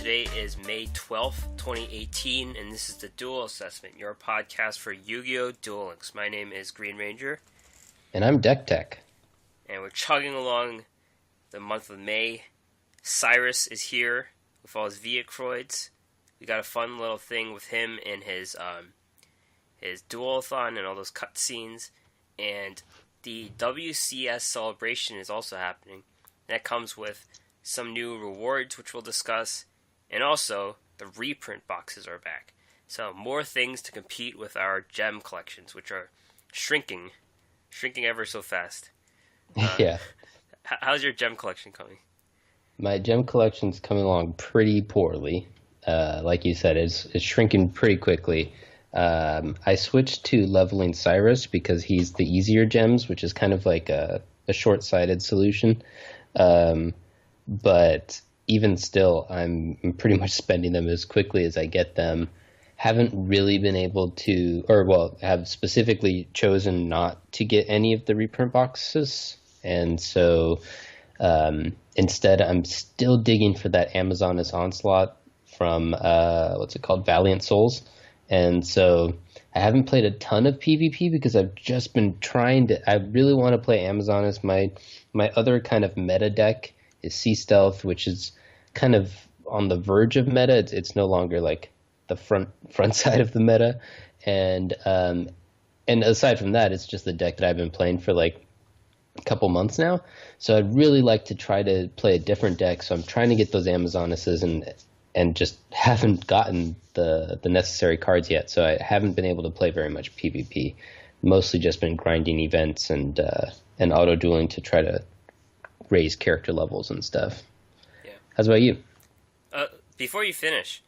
Today is May 12th, 2018, and this is the Duel Assessment, your podcast for Yu-Gi-Oh! Duel Links. My name is Green Ranger. And I'm Deck Tech. And we're chugging along the month of May. Syrus is here with all his Viacroids. We got a fun little thing with him and his Duel-a-thon and all those cutscenes. And the WCS celebration is also happening. That comes with some new rewards, which we'll discuss, and also the reprint boxes are back. So more things to compete with our gem collections, which are shrinking ever so fast. Yeah. How's your gem collection coming? My gem collection's coming along pretty poorly. Like you said, it's shrinking pretty quickly. I switched to leveling Syrus because he's the easier gems, which is kind of like a short-sighted solution. But even still, I'm pretty much spending them as quickly as I get them. Haven't really been able to, have specifically chosen not to get any of the reprint boxes. And so instead, I'm still digging for that Amazonas Onslaught from, Valiant Souls. And so I haven't played a ton of PvP because I've just been I really want to play Amazonas. My other kind of meta deck is Sea Stealth, which is kind of on the verge of meta. It's no longer like the front side of the meta. And aside from that, it's just the deck that I've been playing for like a couple months now. So I'd really like to try to play a different deck. So I'm trying to get those Amazonases and just haven't gotten the necessary cards yet. So I haven't been able to play very much PvP. Mostly just been grinding events and auto dueling to try to raise character levels and stuff. Yeah. How's about you? Before you finish,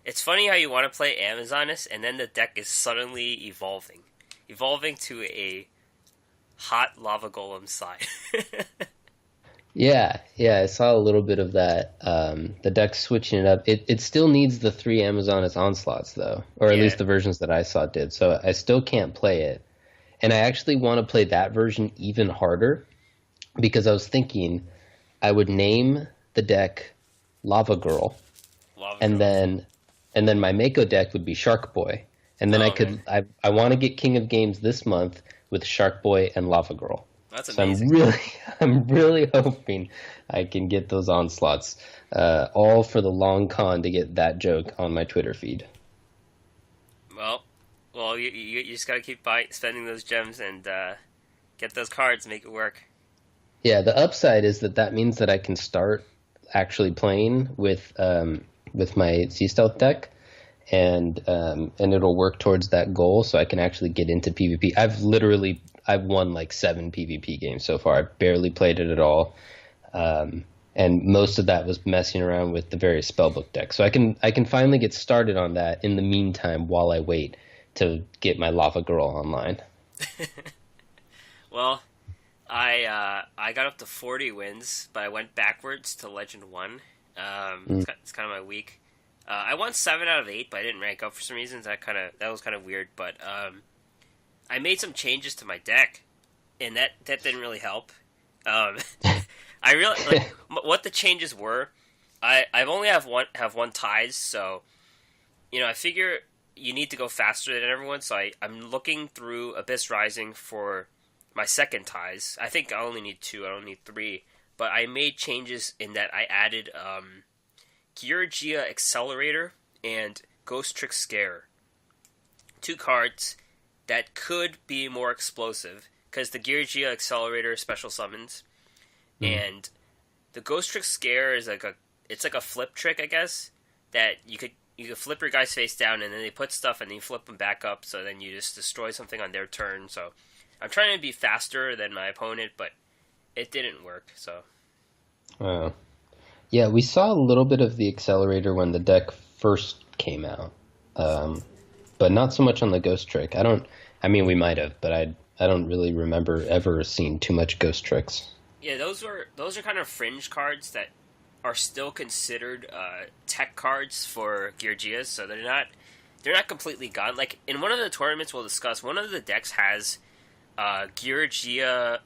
It's funny how you want to play Amazonas and then the deck is suddenly evolving to a hot lava golem side. Yeah, I saw a little bit of that. The deck's switching it up. It still needs the 3 Amazonas Onslaughts, though. Or at least the versions that I saw did. So I still can't play it. And I actually want to play that version even harder. Because I was thinking I would name the deck Lava Girl. And then my Mako deck would be Shark Boy. And then I want to get King of Games this month with Shark Boy and Lava Girl. That's amazing. So I'm really hoping I can get those onslaughts, all for the long con to get that joke on my Twitter feed. Well, you just gotta keep spending those gems and get those cards, make it work. Yeah, the upside is that means that I can start actually playing with my Sea Stealth deck, and it'll work towards that goal, so I can actually get into PvP. I've won like 7 PvP games so far. I've barely played it at all. And most of that was messing around with the various spellbook decks. So I can finally get started on that in the meantime while I wait to get my Lava Girl online. Well, I got up to 40 wins, but I went backwards to Legend 1. It's kind of my week. I won 7 out of 8, but I didn't rank up for some reasons. That was kind of weird, but I made some changes to my deck, and that didn't really help. I really what the changes were. I've only have one ties, so I figure you need to go faster than everyone. So I'm looking through Abyss Rising for my second ties. I think I only need 2. I don't need 3. But I made changes in that I added yugioh Accelerator and Ghost Trick Scare, 2 cards that could be more explosive, because the yugioh Accelerator special summons, and the Ghost Trick Scare is like a flip trick, I guess, that you could flip your guys face down, and then they put stuff, and then you flip them back up, so then you just destroy something on their turn. So I'm trying to be faster than my opponent, but it didn't work, so. Yeah, we saw a little bit of the Accelerator when the deck first came out. But not so much on the Ghost Trick. We might have, but I don't really remember ever seeing too much Ghost Tricks. Yeah, those are kind of fringe cards that are still considered tech cards for yugiohs, so they're not completely gone. Like in one of the tournaments we'll discuss, one of the decks has Gyurgiano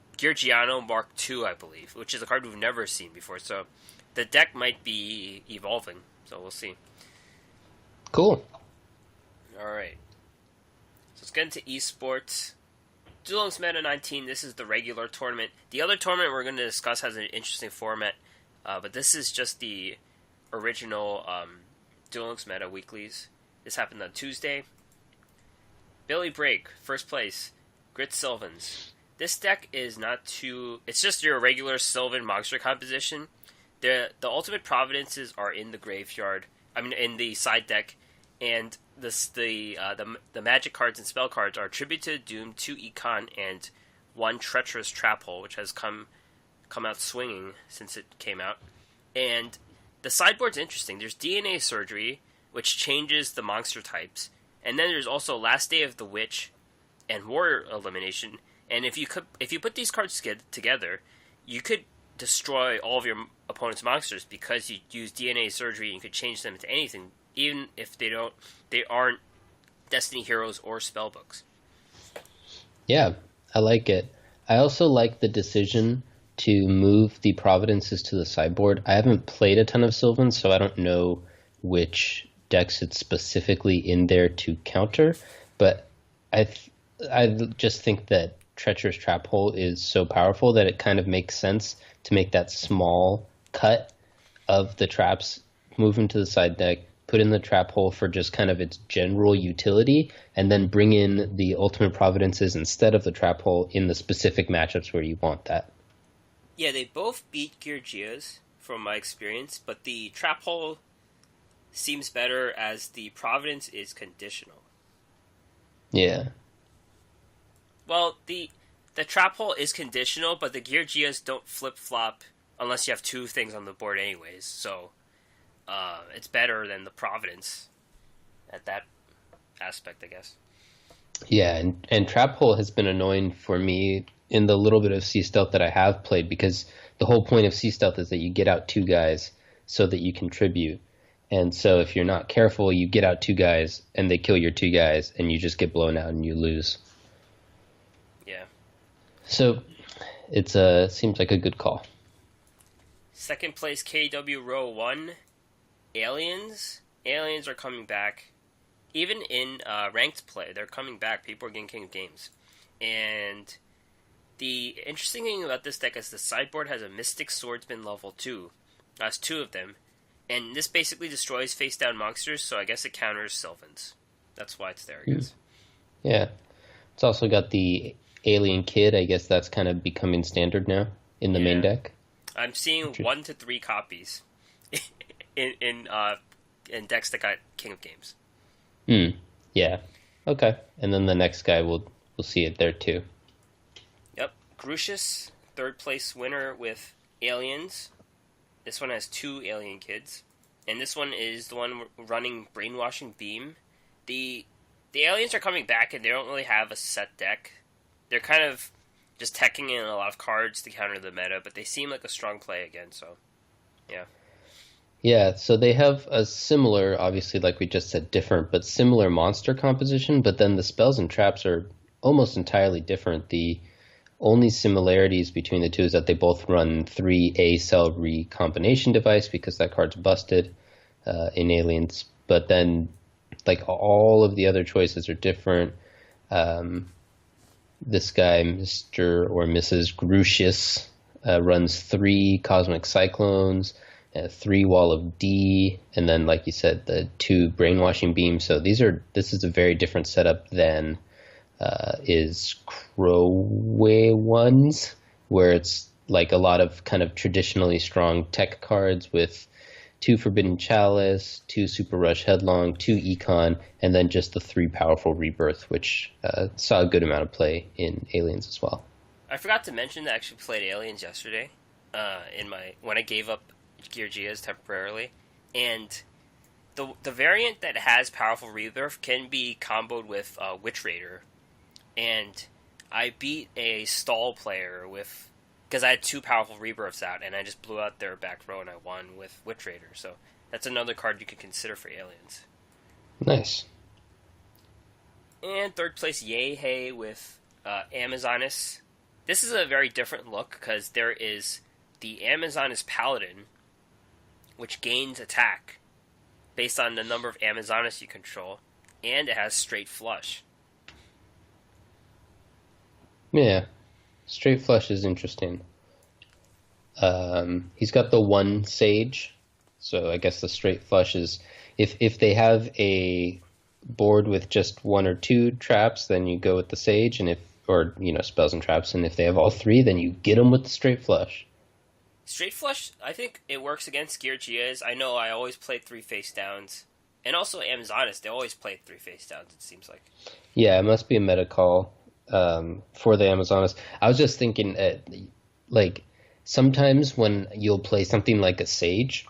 Mark II, I believe, which is a card we've never seen before. So the deck might be evolving, so we'll see. Cool. All right. So let's get into esports. Duel Meta 19, this is the regular tournament. The other tournament we're going to discuss has an interesting format, but this is just the original Duel Meta weeklies. This happened on Tuesday. Billy Break, first place. Grit Sylvans. This deck is not too... It's just your regular Sylvan monster composition. The Ultimate Providences are in the graveyard. I mean, in the side deck. And the magic cards and spell cards are Tribute to Doom, 2 Econ, and 1 Treacherous Trap Hole, which has come out swinging since it came out. And the sideboard's interesting. There's DNA Surgery, which changes the monster types. And then there's also Last Day of the Witch and Warrior Elimination. And if you put these cards together, you could destroy all of your opponent's monsters because you use DNA Surgery and you could change them into anything, even if they aren't Destiny Heroes or Spellbooks. Yeah, I like it. I also like the decision to move the Providences to the sideboard. I haven't played a ton of Sylvan, so I don't know which decks it's specifically in there to counter, but I just think that Treacherous Trap Hole is so powerful that it kind of makes sense to make that small cut of the traps, move into the side deck, put in the Trap Hole for just kind of its general utility, and then bring in the Ultimate Providences instead of the Trap Hole in the specific matchups where you want that. Yeah, they both beat yugiohs from my experience, but the Trap Hole seems better as the Providence is conditional. Yeah. Well, the Trap Hole is conditional, but the yugiohs don't flip-flop unless you have 2 things on the board anyways, so it's better than the Providence at that aspect, I guess. Yeah, and Trap Hole has been annoying for me in the little bit of Sea Stealth that I have played, because the whole point of Sea Stealth is that you get out 2 guys so that you contribute. And so if you're not careful, you get out 2 guys and they kill your 2 guys and you just get blown out and you lose. Yeah. So it seems like a good call. Second place, KW Row 1, Aliens. Aliens are coming back. Even in ranked play, they're coming back. People are getting King of Games. And the interesting thing about this deck is the sideboard has a Mystic Swordsman level 2. That's 2 of them. And this basically destroys face-down monsters, so I guess it counters Sylvans. That's why it's there, I guess. Yeah. It's also got the Alien Kid. I guess that's kind of becoming standard now in the main deck. I'm seeing 1 to 3 copies in decks that got King of Games. Yeah. Okay. And then the next guy, we'll see it there too. Yep. Grucius, 3rd place winner with Aliens. This one has 2 alien kids. And this one is the one running Brainwashing Beam. The aliens are coming back and they don't really have a set deck. They're kind of just teching in a lot of cards to counter the meta, but they seem like a strong play again, so yeah. Yeah, so they have a similar, obviously like we just said, different, but similar monster composition, but then the spells and traps are almost entirely different. The only similarities between the two is that they both run 3 A-cell recombination device because that card's busted in Aliens. But then, like, all of the other choices are different. This guy, Mr. or Mrs. Grucius, runs 3 Cosmic Cyclones, 3 Wall of D, and then, like you said, the 2 Brainwashing Beams. So this is a very different setup than is Crowway ones, where it's like a lot of kind of traditionally strong tech cards with 2 Forbidden Chalice, 2 Super Rush Headlong, 2 Econ, and then just the 3 Powerful Rebirth, which saw a good amount of play in Aliens as well. I forgot to mention that I actually played Aliens yesterday when I gave up Georgia's temporarily, and the variant that has Powerful Rebirth can be comboed with Witch Raider. And I beat a stall player because I had 2 Powerful Rebirths out, and I just blew out their back row, and I won with Witch Raider. So that's another card you could consider for Aliens. Nice. And 3rd place, Yay Hey with Amazonis. This is a very different look, because there is the Amazonis Paladin, which gains attack based on the number of Amazonas you control, and it has straight flush. Yeah, straight flush is interesting. He's got the one sage, so I guess the straight flush is if they have a board with just one or two traps, then you go with the sage, and spells and traps, and if they have all three, then you get them with the straight flush. Straight flush, I think it works against yugiohs. I know I always played 3 face downs. And also Amazonas, they always played 3 face downs, it seems like. Yeah, it must be a meta call for the Amazonas. I was just thinking, sometimes when you'll play something like a Sage,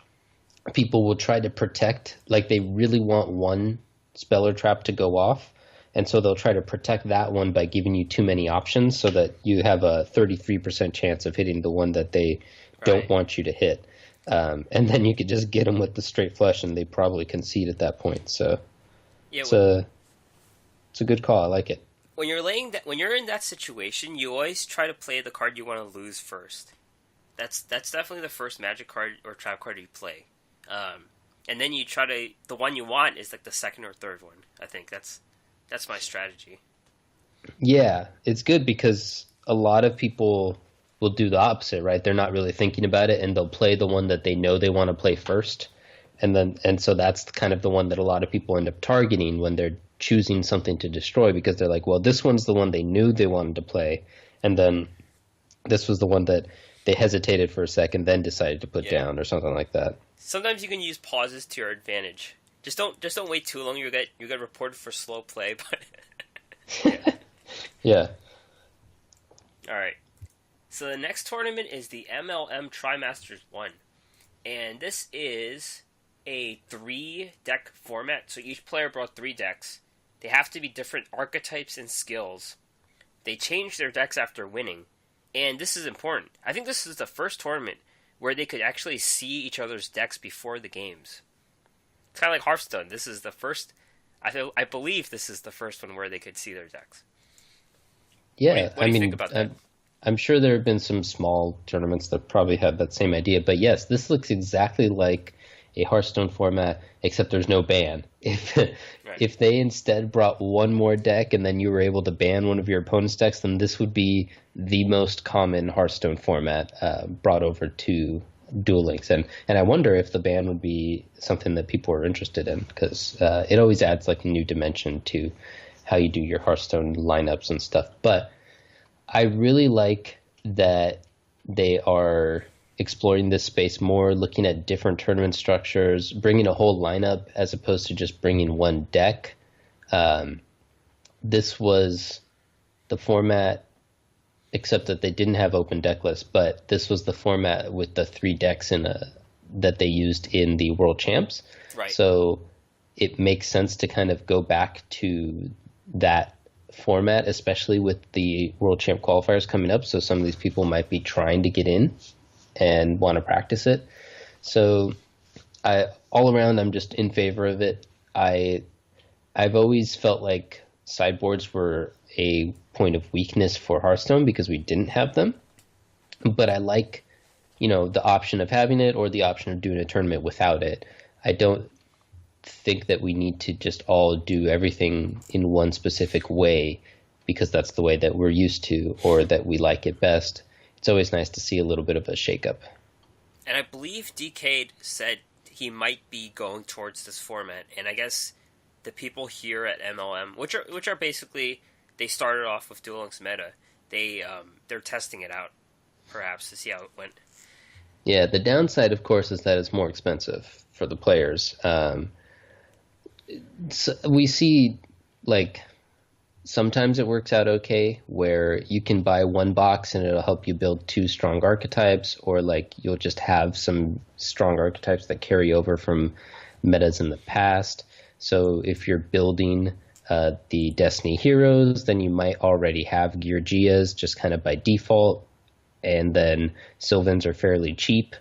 people will try to protect, like they really want one spell or trap to go off, and so they'll try to protect that one by giving you too many options so that you have a 33% chance of hitting the one that they don't want you to hit. And then you could just get them with the straight flush, and they probably concede at that point. So yeah, it's a good call. I like it. When you're in that situation, you always try to play the card you want to lose first. That's definitely the first magic card or trap card you play. And then you try to, the one you want is like the second or third one. I think that's my strategy. Yeah, it's good because a lot of people will do the opposite, right? They're not really thinking about it, and they'll play the one that they know they want to play first. And so that's kind of the one that a lot of people end up targeting when they're choosing something to destroy, because they're like, well, this one's the one they knew they wanted to play, and then this was the one that they hesitated for a second, then decided to put down, or something like that. Sometimes you can use pauses to your advantage. Just don't wait too long. You get reported for slow play, but yeah. All right. So the next tournament is the MLM Trimasters 1. And this is a 3-deck format. So each player brought 3 decks. They have to be different archetypes and skills. They change their decks after winning. And this is important. I think this is the first tournament where they could actually see each other's decks before the games. It's kind of like Hearthstone. This is the first... I believe this is the first one where they could see their decks. Yeah, what do you think about that? I'm sure there have been some small tournaments that probably have that same idea, but yes, this looks exactly like a Hearthstone format, except there's no ban. If they instead brought one more deck and then you were able to ban one of your opponent's decks, then this would be the most common Hearthstone format brought over to Duel Links. And I wonder if the ban would be something that people are interested in, because it always adds like a new dimension to how you do your Hearthstone lineups and stuff. But I really like that they are exploring this space more, looking at different tournament structures, bringing a whole lineup as opposed to just bringing one deck. This was the format, except that they didn't have open deck lists, but this was the format with the 3 decks that they used in the World Champs. Right. So it makes sense to kind of go back to that format, especially with the World Champ qualifiers coming up. So some of these people might be trying to get in and want to practice it. So all around, I'm just in favor of it. I've always felt like sideboards were a point of weakness for Hearthstone because we didn't have them. But I like, the option of having it or the option of doing a tournament without it. I don't think that we need to just all do everything in one specific way because that's the way that we're used to or that we like it best. It's always nice to see a little bit of a shakeup. And I believe DK said he might be going towards this format, and I guess the people here at MLM, which are basically, they started off with Duel Links meta, they're testing it out, perhaps, to see how it went. Yeah, the downside, of course, is that it's more expensive for the players. So we see, sometimes it works out okay, where you can buy one box and it'll help you build 2 strong archetypes, or you'll just have some strong archetypes that carry over from metas in the past. So if you're building the Destiny heroes, then you might already have yugiohs just kind of by default, and then Sylvans are fairly cheap.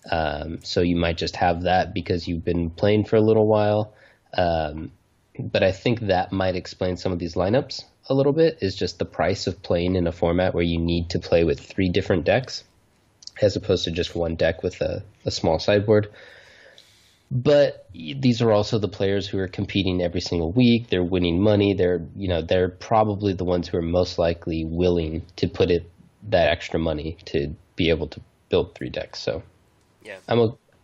So you might just have that because you've been playing for a little while. But I think that might explain some of these lineups a little bit, is just the price of playing in a format where you need to play with 3 different decks as opposed to just one deck with a small sideboard. But these are also the players who are competing every single week. They're winning money. They're probably the ones who are most likely willing to put it that extra money to be able to build 3 decks. So Yeah.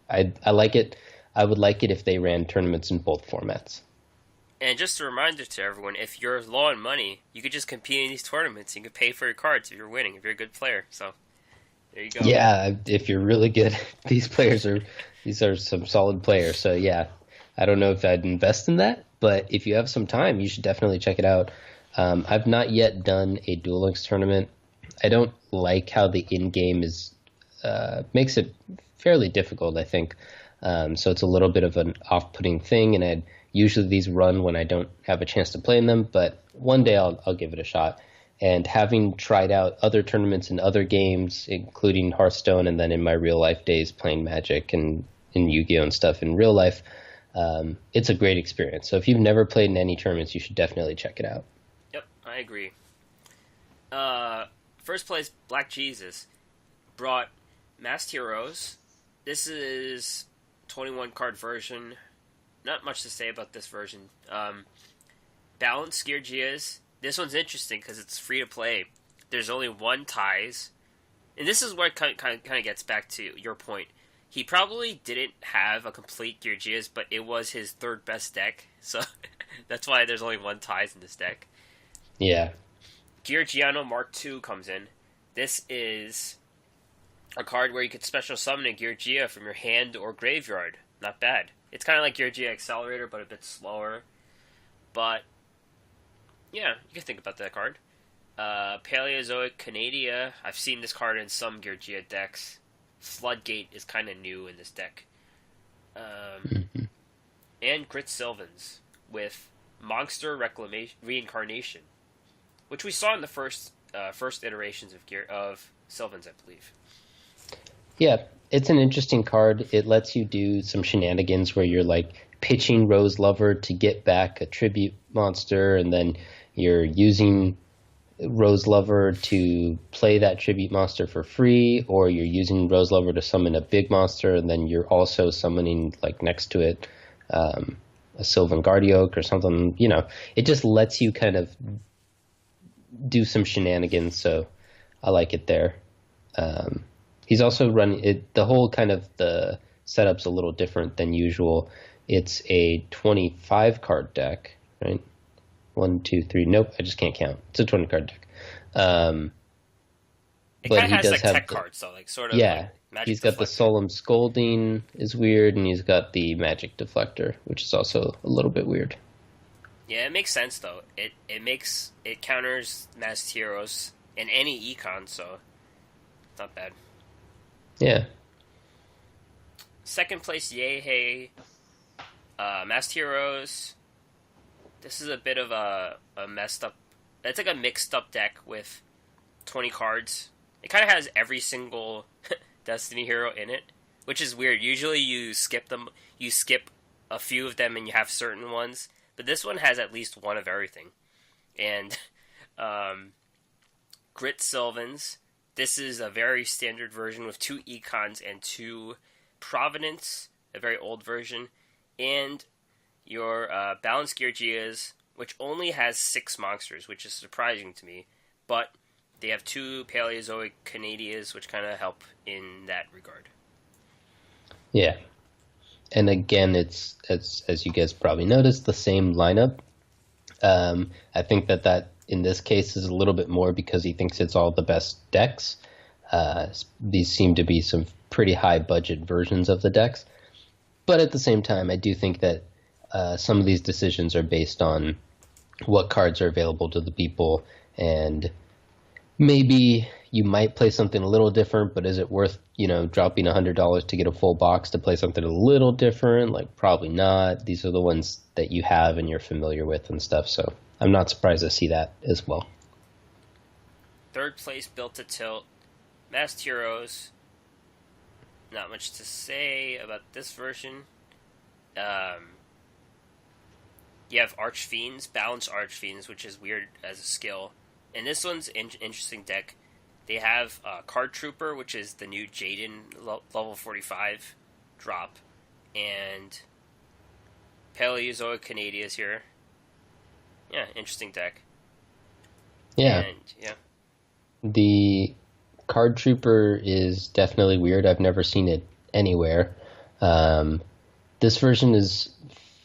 I like it. I would like it if they ran tournaments in both formats. And just a reminder to everyone, if you're low on money, you could just compete in these tournaments. You can pay for your cards if you're winning, if you're a good player. So, there you go. Yeah, if you're really good, these are some solid players. So yeah, I don't know if I'd invest in that, but if you have some time, you should definitely check it out. I've not yet done a Duel Links tournament. I don't like how the in-game is makes it fairly difficult, I think. So it's a little bit of an off-putting thing, and usually these run when I don't have a chance to play in them, but one day I'll give it a shot. And having tried out other tournaments in other games, including Hearthstone, and then in my real life days playing Magic and in Yu-Gi-Oh and stuff in real life, it's a great experience. So if you've never played in any tournaments, you should definitely check it out. Yep, I agree. First place, Black Jesus brought Masked Heroes. This is 21 card version. Not much to say about this version. Balanced yugiohs. This one's interesting because it's free to play. There's only one ties, and this is what kind of gets back to your point. He probably didn't have a complete yugiohs, but it was his third best deck, so that's why there's only one ties in this deck. Yeah. Gyurgiano Mark II comes in. This is a card where you could special summon a Gyurgia from your hand or graveyard. Not bad. It's kind of like Gyurgia Accelerator, but a bit slower. But yeah, you can think about that card. Paleozoic Canadia. I've seen this card in some Gyurgia decks. Floodgate is kind of new in this deck. And Grit Sylvans with Monster Reincarnation, which we saw in the first iterations of Sylvans, I believe. Yeah, it's an interesting card. It lets you do some shenanigans where you're like pitching Rose Lover to get back a tribute monster, and then you're using Rose Lover to play that tribute monster for free, or you're using Rose Lover to summon a big monster, and then you're also summoning, like, next to it, a Sylvan Guardioch or something. You know, it just lets you kind of do some shenanigans, so I like it there. He's also running it. The whole kind of the setup's a little different than usual. It's a 25 card deck, right? 1, 2, 3. Nope, I just can't count. It's a 20 card deck. It kind of has like tech cards, though, like sort of. Yeah, like Magic he's got Deflector. the Solemn Scolding is weird, and he's got the Magic Deflector, which is also a little bit weird. Yeah, it makes sense though. It counters Masked Heroes in any econ, so it's not bad. Yeah. Second place, Yay Hey. Masked Heroes. This is a bit of a messed up. It's like a mixed up deck with 20 cards. It kind of has every single Destiny hero in it, which is weird. Usually you skip them. You skip a few of them and you have certain ones. But this one has at least one of everything. And Grit Sylvans. This is a very standard version with 2 econs and 2 Providence, a very old version, and your Balanced Gyurgias, which only has 6 monsters, which is surprising to me, but they have 2 Paleozoic Canadias, which kind of help in that regard. Yeah. And again, it's, as you guys probably noticed, the same lineup. I think that in this case is a little bit more because he thinks it's all the best decks. These seem to be some pretty high budget versions of the decks. But at the same time, I do think that some of these decisions are based on what cards are available to the people, and maybe you might play something a little different, but is it worth, dropping $100 to get a full box to play something a little different? Like, probably not. These are the ones that you have and you're familiar with and stuff, so I'm not surprised to see that as well. Third place, Built to Tilt. Masked Heroes. Not much to say about this version. You have Archfiends, Balanced Archfiends, which is weird as a skill. And this one's interesting deck. They have Card Trooper, which is the new Jaden level 45 drop. and Paleozoic Canadia's here. Yeah, interesting deck. Yeah. And, yeah. The Card Trooper is definitely weird. I've never seen it anywhere. This version is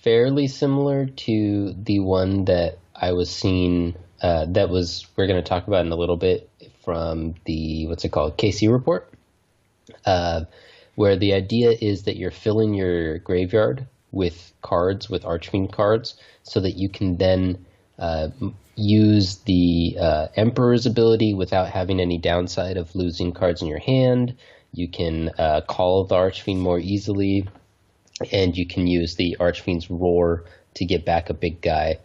fairly similar to the one that I was seeing, we're going to talk about in a little bit, from the, what's it called, KC report, where the idea is that you're filling your graveyard with cards, with Archfiend cards, so that you can then use the Emperor's ability without having any downside of losing cards in your hand. You can call the Archfiend more easily, and you can use the Archfiend's Roar to get back a big guy.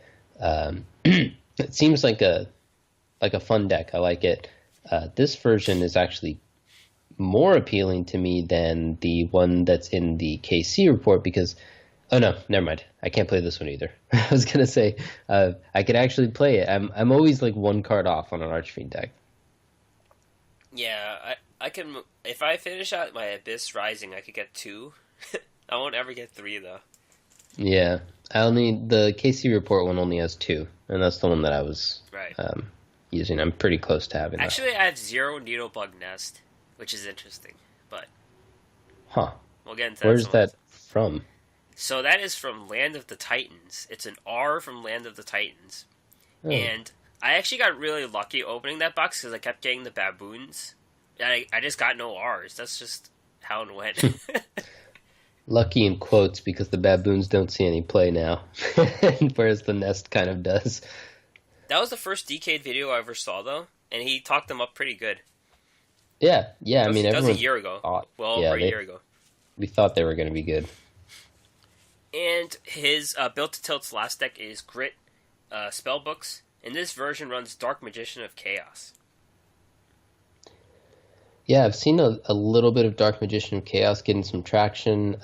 It seems like a fun deck. I like it. This version is actually more appealing to me than the one that's in the KC report because, oh no, never mind. I can't play this one either. I was gonna say I could actually play it. I'm always like one card off on an Archfiend deck. Yeah, I can. If I finish out my Abyss Rising, I could get 2. I won't ever get 3 though. Yeah, the KC report one only has 2, and that's the one that I was using. I'm pretty close to having that. Actually, I have 0 Needlebug Nest, which is interesting, but we'll get into that. Where's that from? So that is from Land of the Titans. It's an R from Land of the Titans. Oh. And I actually got really lucky opening that box because I kept getting the baboons. And I just got no R's. That's just how it went. Lucky in quotes because the baboons don't see any play now. Whereas the nest kind of does. That was the first Decade video I ever saw, though. And he talked them up pretty good. Yeah. I mean, that was a year ago. Over a year ago. We thought they were going to be good. And his Built to Tilt's last deck is Grit Spellbooks, and this version runs Dark Magician of Chaos. Yeah, I've seen a little bit of Dark Magician of Chaos getting some traction.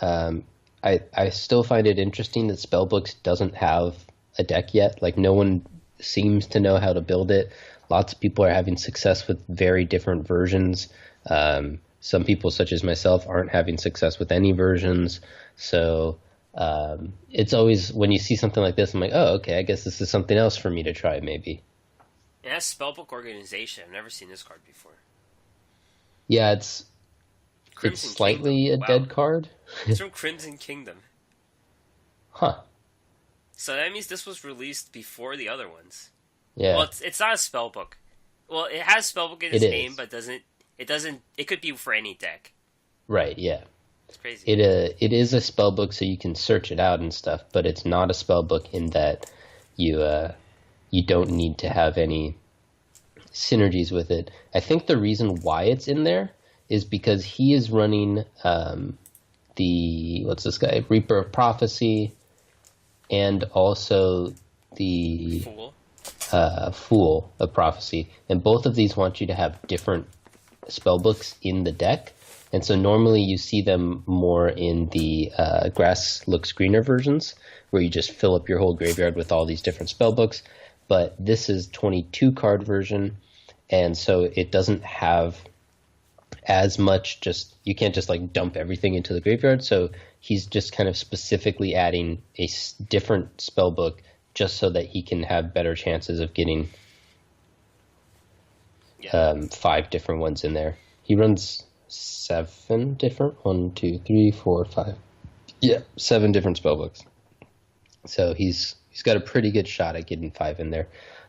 I still find it interesting that Spellbooks doesn't have a deck yet. Like, no one seems to know how to build it. Lots of people are having success with very different versions. Some people, such as myself, aren't having success with any versions. So it's always, when you see something like this, I'm like, oh, okay, I guess this is something else for me to try, maybe. It has Spellbook Organization. I've never seen this card before. Yeah, it's slightly Kingdom. a dead card. It's from Crimson Kingdom. Huh. So that means this was released before the other ones. Yeah. Well, it's not a spellbook. Well, it has spellbook in its name, but it could be for any deck. Right, yeah. It's crazy. It is a spellbook, so you can search it out and stuff, but it's not a spellbook in that you don't need to have any synergies with it. I think the reason why it's in there is because he is running what's this guy? Reaper of Prophecy, and also the Fool of Prophecy. And both of these want you to have different spellbooks in the deck. And so normally you see them more in the Grass Looks Greener versions, where you just fill up your whole graveyard with all these different spellbooks. But this is 22 card version, and so it doesn't have as much, you can't just like dump everything into the graveyard. So he's just kind of specifically adding a different spellbook just so that he can have better chances of getting 5 different ones in there. He runs 7 different, 1, 2, 3, 4, 5. Yeah, 7 different spellbooks. So he's got a pretty good shot at getting 5 in there.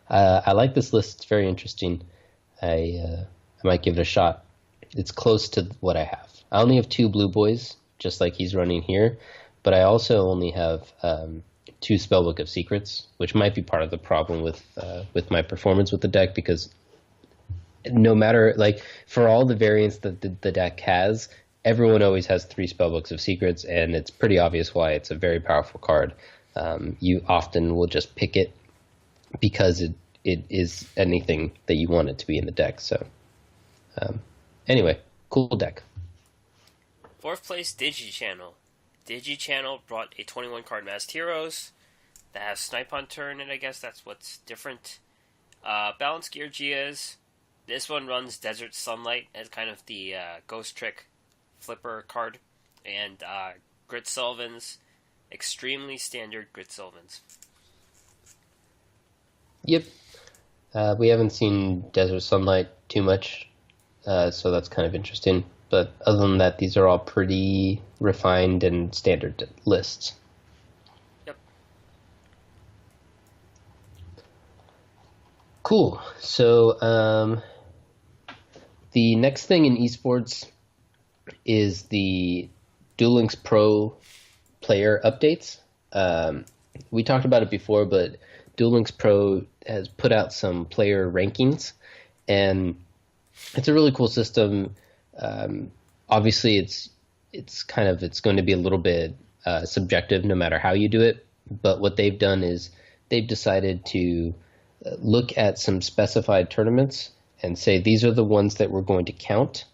I like this list. It's very interesting. I might give it a shot. It's close to what I have. I only have 2 blue boys, just like he's running here, but I also only have 2 Spellbook of Secrets, which might be part of the problem with my performance with the deck, because no matter, like, for all the variants that the deck has, everyone always has 3 Spellbooks of Secrets, and it's pretty obvious why. It's a very powerful card. You often will just pick it because it is anything that you want it to be in the deck. So anyway, cool deck. 4th place, Digichannel. Digichannel brought a 21 card Masked Heroes that has Snipe on turn, and I guess that's what's different. Balance Gear Gias. This one runs Desert Sunlight as kind of the Ghost Trick flipper card, and Grit Sulvins, extremely standard Grit Sulvins. Yep. We haven't seen Desert Sunlight too much, so that's kind of interesting. But other than that, these are all pretty refined and standard lists. Yep. Cool. So the next thing in esports is the Duel Links Pro player updates. We talked about it before, but Duel Links Pro has put out some player rankings, and it's a really cool system. Obviously, it's going to be a little bit subjective no matter how you do it. But what they've done is they've decided to look at some specified tournaments and say these are the ones that we're going to count.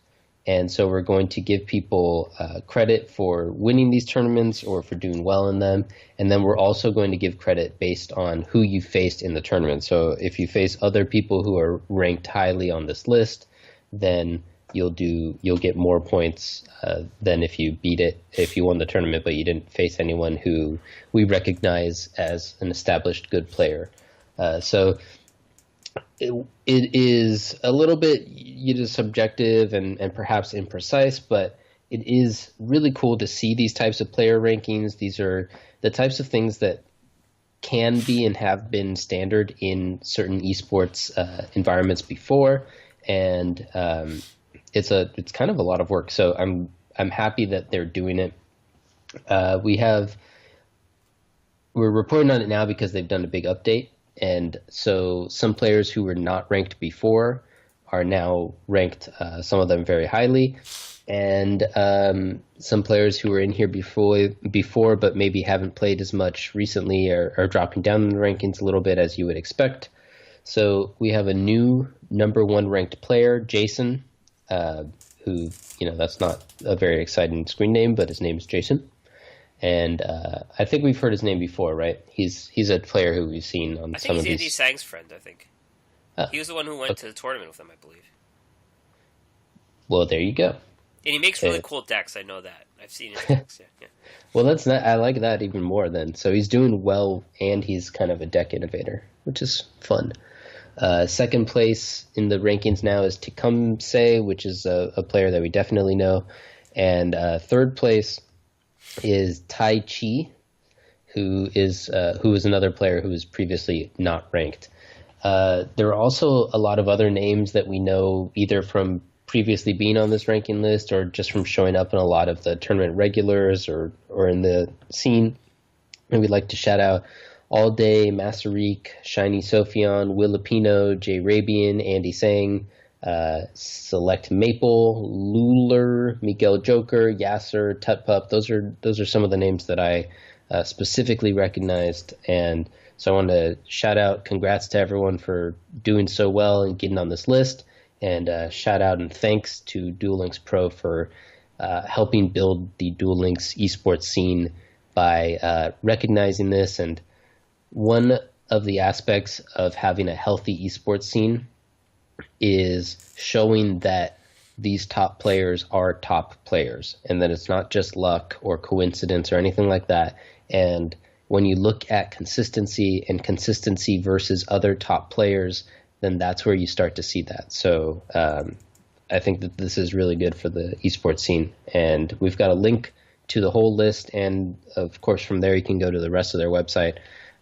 And so we're going to give people credit for winning these tournaments or for doing well in them. And then we're also going to give credit based on who you faced in the tournament. So if you face other people who are ranked highly on this list, then you'll get more points than if you won the tournament, but you didn't face anyone who we recognize as an established good player. So it is a little bit subjective and perhaps imprecise, but it is really cool to see these types of player rankings. These are the types of things that can be and have been standard in certain esports environments before, and it's kind of a lot of work. So I'm happy that they're doing it. We're reporting on it now because they've done a big update. And so some players who were not ranked before are now ranked, some of them very highly. And some players who were in here before but maybe haven't played as much recently are dropping down in the rankings a little bit, as you would expect. So we have a new number 1 ranked player, Jason, who, that's not a very exciting screen name, but his name is Jason. And I think we've heard his name before, right? He's a player who we've seen on some of these. I think he's Andy Sang's friend, I think. He was the one who went to the tournament with him, I believe. Well, there you go. And he makes really cool decks, I know that. I've seen his decks, yeah. Well, I like that even more then. So he's doing well, and he's kind of a deck innovator, which is fun. Second place in the rankings now is Tecumseh, which is a player that we definitely know. And third place is Tai Chi, who is another player who was previously not ranked. There are also a lot of other names that we know either from previously being on this ranking list or just from showing up in a lot of the tournament regulars or in the scene. And we'd like to shout out All Day, Masaryk, Shiny Sophion, Will Lapino, Jay Rabian, Andy Sang, Select Maple, Luler, Miguel Joker, Yasser, Tutpup. Those are some of the names that I specifically recognized, and so I want to shout out, congrats to everyone for doing so well and getting on this list, and shout out and thanks to Duel Links Pro for helping build the Duel Links esports scene by recognizing this. And one of the aspects of having a healthy esports scene is showing that these top players are top players and that it's not just luck or coincidence or anything like that. And when you look at consistency and consistency versus other top players, then that's where you start to see that. So I think that this is really good for the esports scene. And we've got a link to the whole list. And of course, from there, you can go to the rest of their website.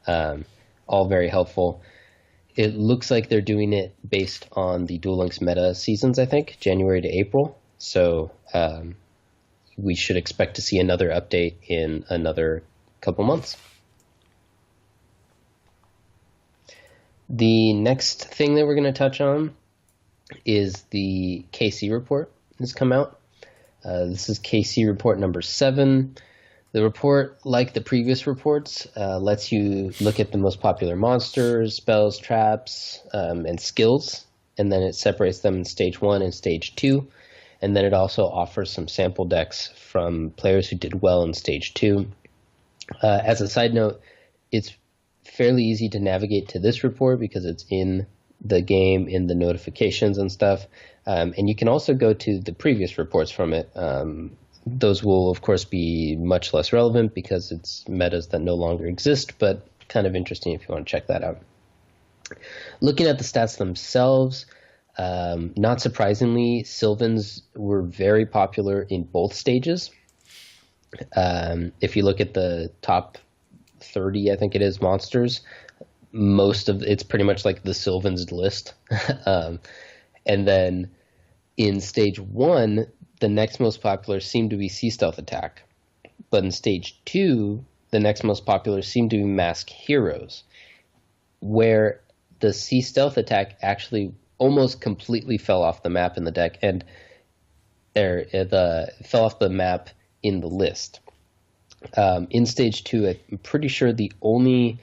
All very helpful. It looks like they're doing it based on the Duel Links meta seasons, I think, January to April. So we should expect to see another update in another couple months. The next thing that we're going to touch on is the KC report that's come out. This is KC report number 7. The report, like the previous reports, lets you look at the most popular monsters, spells, traps, and skills, and then it separates them in stage 1 and stage 2. And then it also offers some sample decks from players who did well in stage 2. As a side note, it's fairly easy to navigate to this report because it's in the game, in the notifications and stuff. And you can also go to the previous reports from it. those will, of course, be much less relevant because it's metas that no longer exist, but kind of interesting if you want to check that out. Looking at the stats themselves, not surprisingly, Sylvans were very popular in both stages. If you look at the top 30, I think it is, monsters, most of it's pretty much like the Sylvans list. And then in stage 1, the next most popular seemed to be Sea Stealth Attack. But in stage 2, the next most popular seemed to be Mask Heroes, where the Sea Stealth Attack actually almost completely fell off the map in the deck, and it fell off the map in the list. In stage 2, I'm pretty sure the only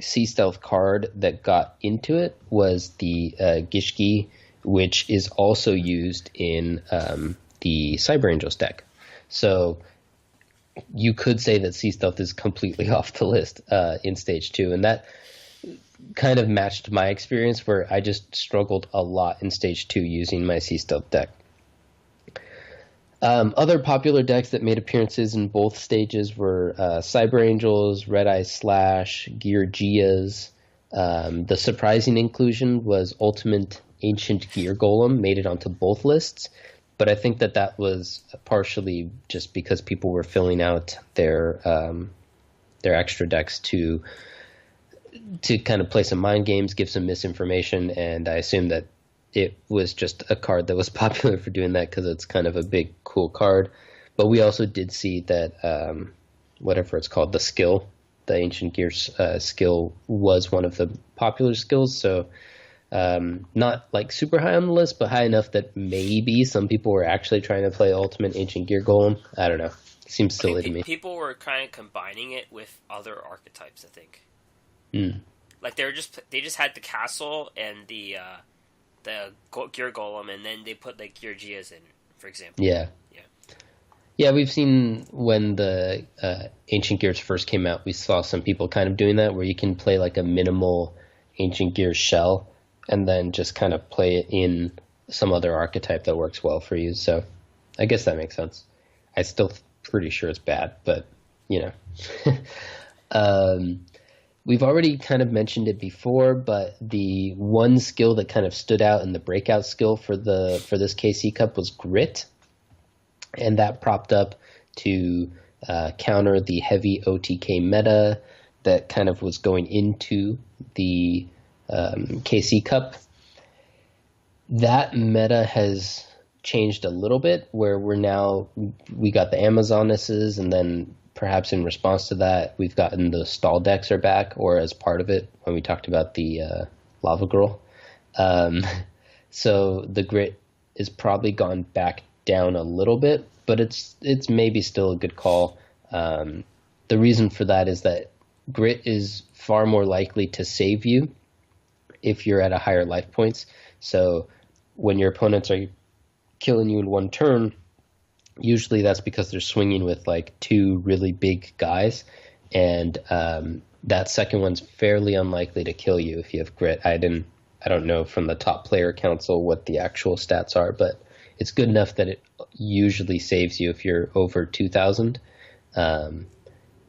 Sea Stealth card that got into it was the Gishki, which is also used in the Cyber Angels deck. So you could say that Sea Stealth is completely off the list in stage 2, and that kind of matched my experience, where I just struggled a lot in stage 2 using my Sea Stealth deck. Other popular decks that made appearances in both stages were Cyber Angels, Red Eye Slash, Gear-Gias. The surprising inclusion was Ultimate Ancient Gear Golem, made it onto both lists, but I think that was partially just because people were filling out their extra decks to kind of play some mind games, give some misinformation, and I assume that it was just a card that was popular for doing that because it's kind of a big, cool card. But we also did see that whatever it's called, the skill, the Ancient Gears skill was one of the popular skills. So not like super high on the list, but high enough that maybe some people were actually trying to play Ultimate Ancient Gear Golem. I don't know. Seems silly to me. People were kind of combining it with other archetypes, I think. Like they just had the castle and the Gear Golem, and then they put like Gear-Gias in, for example. Yeah, we've seen when the Ancient Gears first came out, we saw some people kind of doing that, where you can play like a minimal Ancient Gears shell and then just kind of play it in some other archetype that works well for you. So I guess that makes sense. I'm still pretty sure it's bad, but you know. We've already kind of mentioned it before, but the one skill that kind of stood out in the breakout skill for this KC Cup was Grit, and that propped up to counter the heavy OTK meta that kind of was going into the KC Cup. That meta has changed a little bit, where we got the Amazonesses, and then perhaps in response to that, we've gotten the stall decks are back, or as part of it when we talked about the Lava Girl. So the Grit is probably gone back down a little bit, but it's maybe still a good call. The reason for that is that Grit is far more likely to save you if you're at a higher life points. So when your opponents are killing you in one turn, usually that's because they're swinging with like two really big guys, and that second one's fairly unlikely to kill you if you have Grit. I don't know from the top player council what the actual stats are, but it's good enough that it usually saves you if you're over 2,000,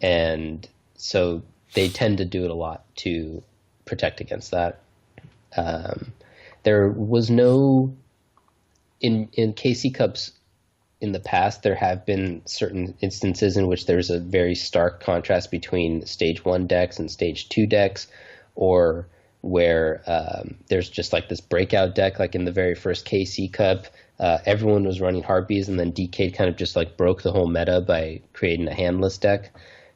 and so they tend to do it a lot to protect against that. There was no in KC Cups. In the past, there have been certain instances in which there's a very stark contrast between stage 1 decks and stage 2 decks, or where there's just like this breakout deck, like in the very first KC Cup, everyone was running Harpies, and then DK kind of just like broke the whole meta by creating a handless deck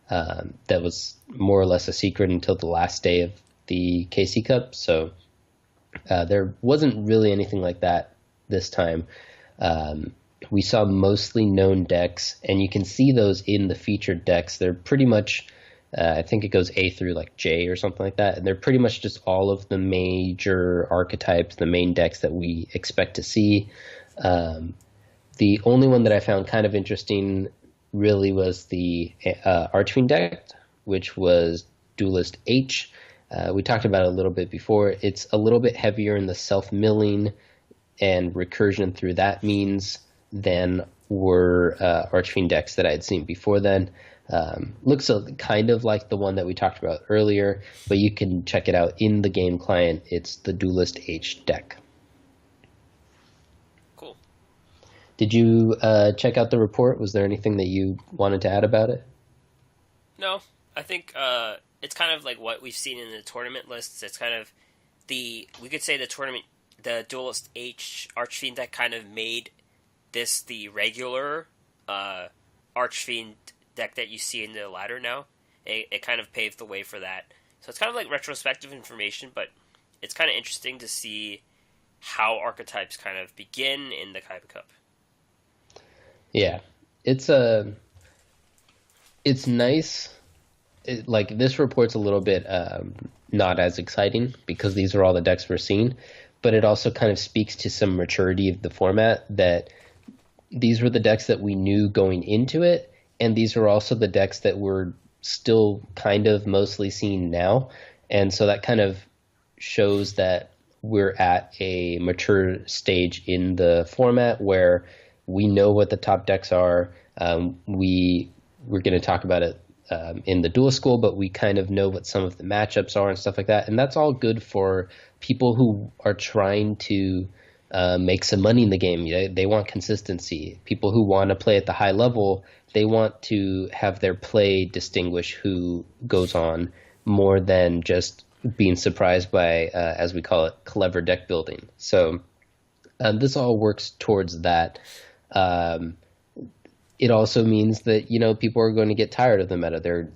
that was more or less a secret until the last day of the KC Cup. So there wasn't really anything like that this time. We saw mostly known decks, and you can see those in the featured decks. They're pretty much, I think it goes A through like J or something like that, and they're pretty much just all of the major archetypes, the main decks that we expect to see. The only one that I found kind of interesting really was the Archfiend deck, which was Duelist H. We talked about it a little bit before. It's a little bit heavier in the self-milling and recursion through that means than were Archfiend decks that I had seen before then. Looks kind of like the one that we talked about earlier, but you can check it out in the game client. It's the Duelist H deck. Cool. Did you check out the report? Was there anything that you wanted to add about it? No, I think it's kind of like what we've seen in the tournament lists. It's kind of we could say the Duelist H Archfiend deck kind of made this the regular Archfiend deck that you see in the ladder now. It kind of paved the way for that. So it's kind of like retrospective information, but it's kind of interesting to see how archetypes kind of begin in the Kaiba Cup. Yeah, it's nice. Like this report's a little bit not as exciting because these are all the decks we're seeing, but it also kind of speaks to some maturity of the format, that these were the decks that we knew going into it, and these are also the decks that we're still kind of mostly seeing now. And so that kind of shows that we're at a mature stage in the format where we know what the top decks are. We're going to talk about it in the Duel School, but we kind of know what some of the matchups are and stuff like that. And that's all good for people who are trying to make some money in the game. They want consistency. People who want to play at the high level, they want to have their play distinguish who goes on, more than just being surprised by, as we call it, clever deck building. So this all works towards that. It also means that, people are going to get tired of the meta.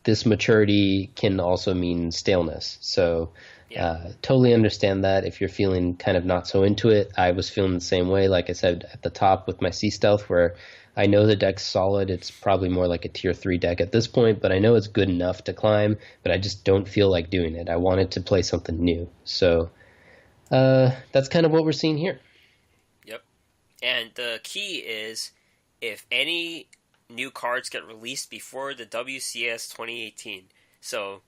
This maturity can also mean staleness. So totally understand that if you're feeling kind of not so into it. I was feeling the same way, like I said at the top with my Sea Stealth, where I know the deck's solid. It's probably more like a tier 3 deck at this point, but I know it's good enough to climb, but I just don't feel like doing it. I wanted to play something new. So that's kind of what we're seeing here. Yep. And the key is, if any new cards get released before the WCS 2018. So,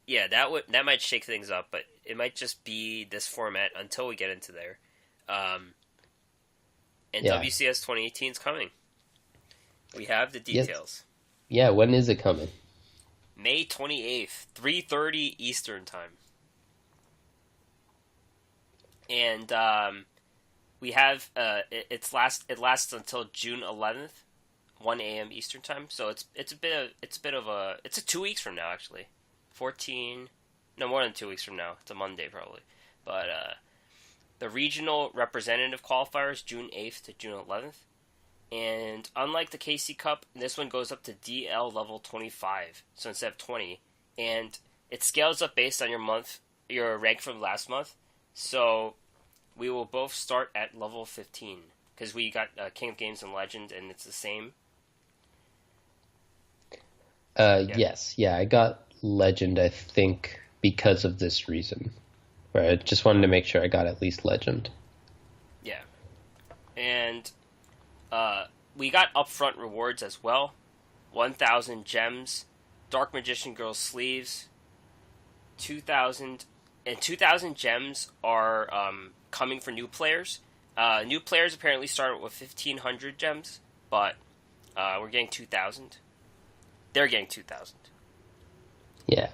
yeah, that might shake things up, but it might just be this format until we get into there. WCS 2018 is coming. We have the details. Yeah, when is it coming? May 28th, 3:30 Eastern Time. And we have it lasts until June 11th, 1 a.m. Eastern Time. So it's 2 weeks from now, actually. 14, no, more than 2 weeks from now. It's a Monday probably. But the regional representative qualifiers, June 8th to June 11th. And unlike the KC Cup, this one goes up to DL level 25, so instead of 20. And it scales up based on your rank from last month. So we will both start at level 15, because we got King of Games and Legend, and it's the same. Yes. Yeah, I got Legend, I think, because of this reason. Right, I just wanted to make sure I got at least Legend. Yeah. And we got upfront rewards as well. 1,000 gems, Dark Magician Girl sleeves, 2,000 gems are coming for new players. New players apparently start with 1,500 gems, but we're getting 2,000. They're getting 2,000. Yeah.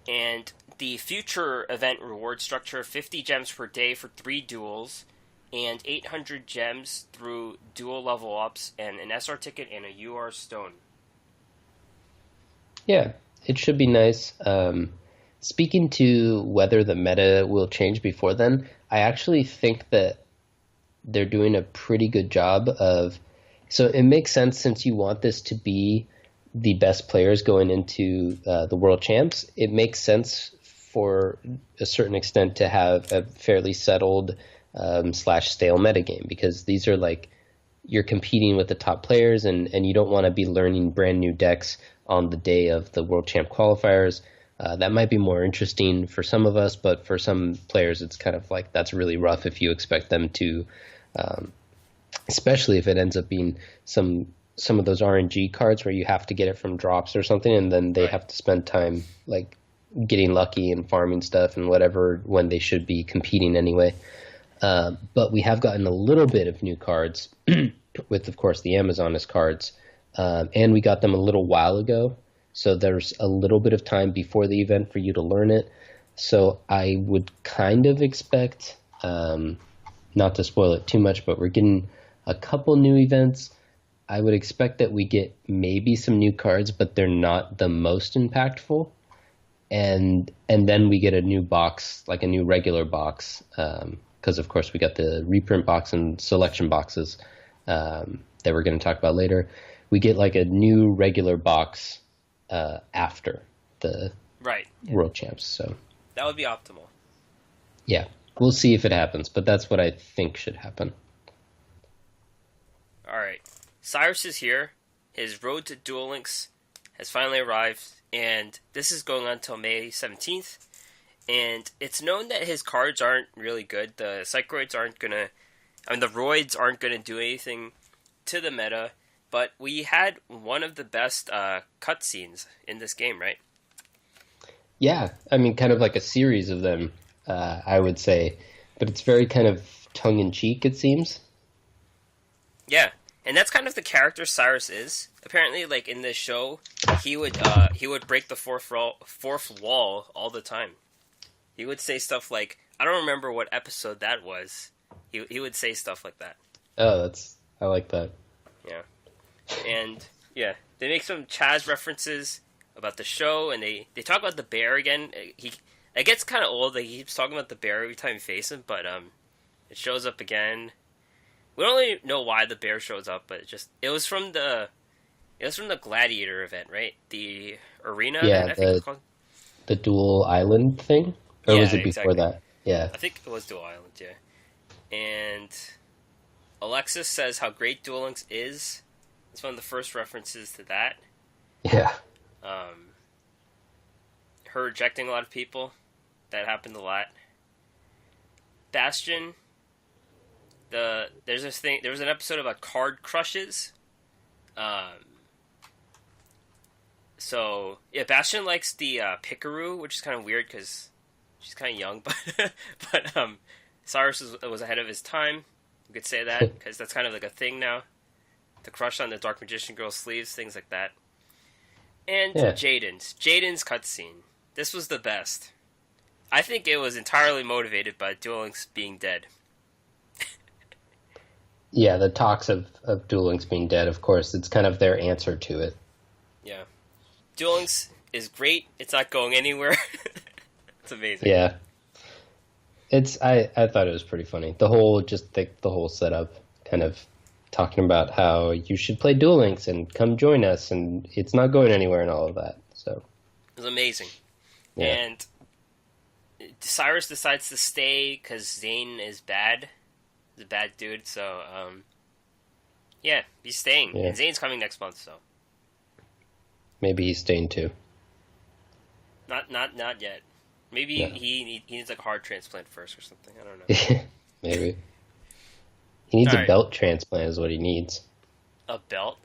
And the future event reward structure, 50 gems per day for 3 duels, and 800 gems through dual level ups, and an SR ticket and a UR stone. Yeah, it should be nice. Speaking to whether the meta will change before then, I actually think that they're doing a pretty good job of... So it makes sense, since you want this to be the best players going into the World Champs. It makes sense for a certain extent to have a fairly settled / stale metagame, because these are like, you're competing with the top players, and you don't want to be learning brand new decks on the day of the World Champ qualifiers. That might be more interesting for some of us, but for some players, it's kind of like, that's really rough if you expect them to, especially if it ends up being some of those RNG cards where you have to get it from drops or something, and then they have to spend time like getting lucky and farming stuff and whatever when they should be competing anyway. But we have gotten a little bit of new cards, with, of course, the Amazoness cards. And we got them a little while ago, so there's a little bit of time before the event for you to learn it. So I would kind of expect, not to spoil it too much, but we're getting a couple new events. I would expect that we get maybe some new cards, but they're not the most impactful. And then we get a new box, like a new regular box, because of course we got the reprint box and selection boxes that we're going to talk about later. We get like a new regular box after the World Champs. So that would be optimal. Yeah, we'll see if it happens, but that's what I think should happen. All right, Syrus is here. His road to Duel Links has finally arrived, and this is going on until May 17th. And it's known that his cards aren't really good. The Psychroids aren't gonna, the Roids aren't gonna do anything to the meta. But we had one of the best cutscenes in this game, right? Yeah, I mean, kind of like a series of them, I would say. But it's very kind of tongue-in-cheek, it seems. Yeah, and that's kind of the character Syrus is. Apparently, like, in this show, he would break the fourth wall all the time. He would say stuff like, I don't remember what episode that was. He would say stuff like that. Oh, I like that. Yeah. And, yeah, they make some Chaz references about the show, and they talk about the bear again. It gets kind of old. He keeps talking about the bear every time you face him, but it shows up again. We don't really know why the bear shows up, but it was from the Gladiator event, right? The arena event, I think it's called. The Duel Island thing? Or was it before that? Yeah. I think it was Duel Island, yeah. And Alexis says how great Duel Links is. It's one of the first references to that. Yeah. Her rejecting a lot of people. That happened a lot. Bastion. There was an episode about card crushes. So yeah, Bastion likes the Pikaru, which is kind of weird because she's kind of young, but Syrus was ahead of his time. You could say that because that's kind of like a thing now. The crush on the Dark Magician girl's sleeves, things like that. And Jaden's cutscene. This was the best. I think it was entirely motivated by Duel Links being dead. Yeah, the talks of Duel Links being dead, of course, it's kind of their answer to it. Yeah. Duel Links is great. It's not going anywhere. It's amazing. Yeah. I thought it was pretty funny. The whole setup, kind of talking about how you should play Duel Links and come join us, and it's not going anywhere and all of that. So it was amazing. Yeah. And Syrus decides to stay because Zane is bad. He's a bad dude, so yeah, he's staying. Yeah. And Zane's coming next month, so maybe he's staying too. Not yet. Maybe he needs like a heart transplant first or something. I don't know. Maybe he needs a belt transplant is what he needs. A belt?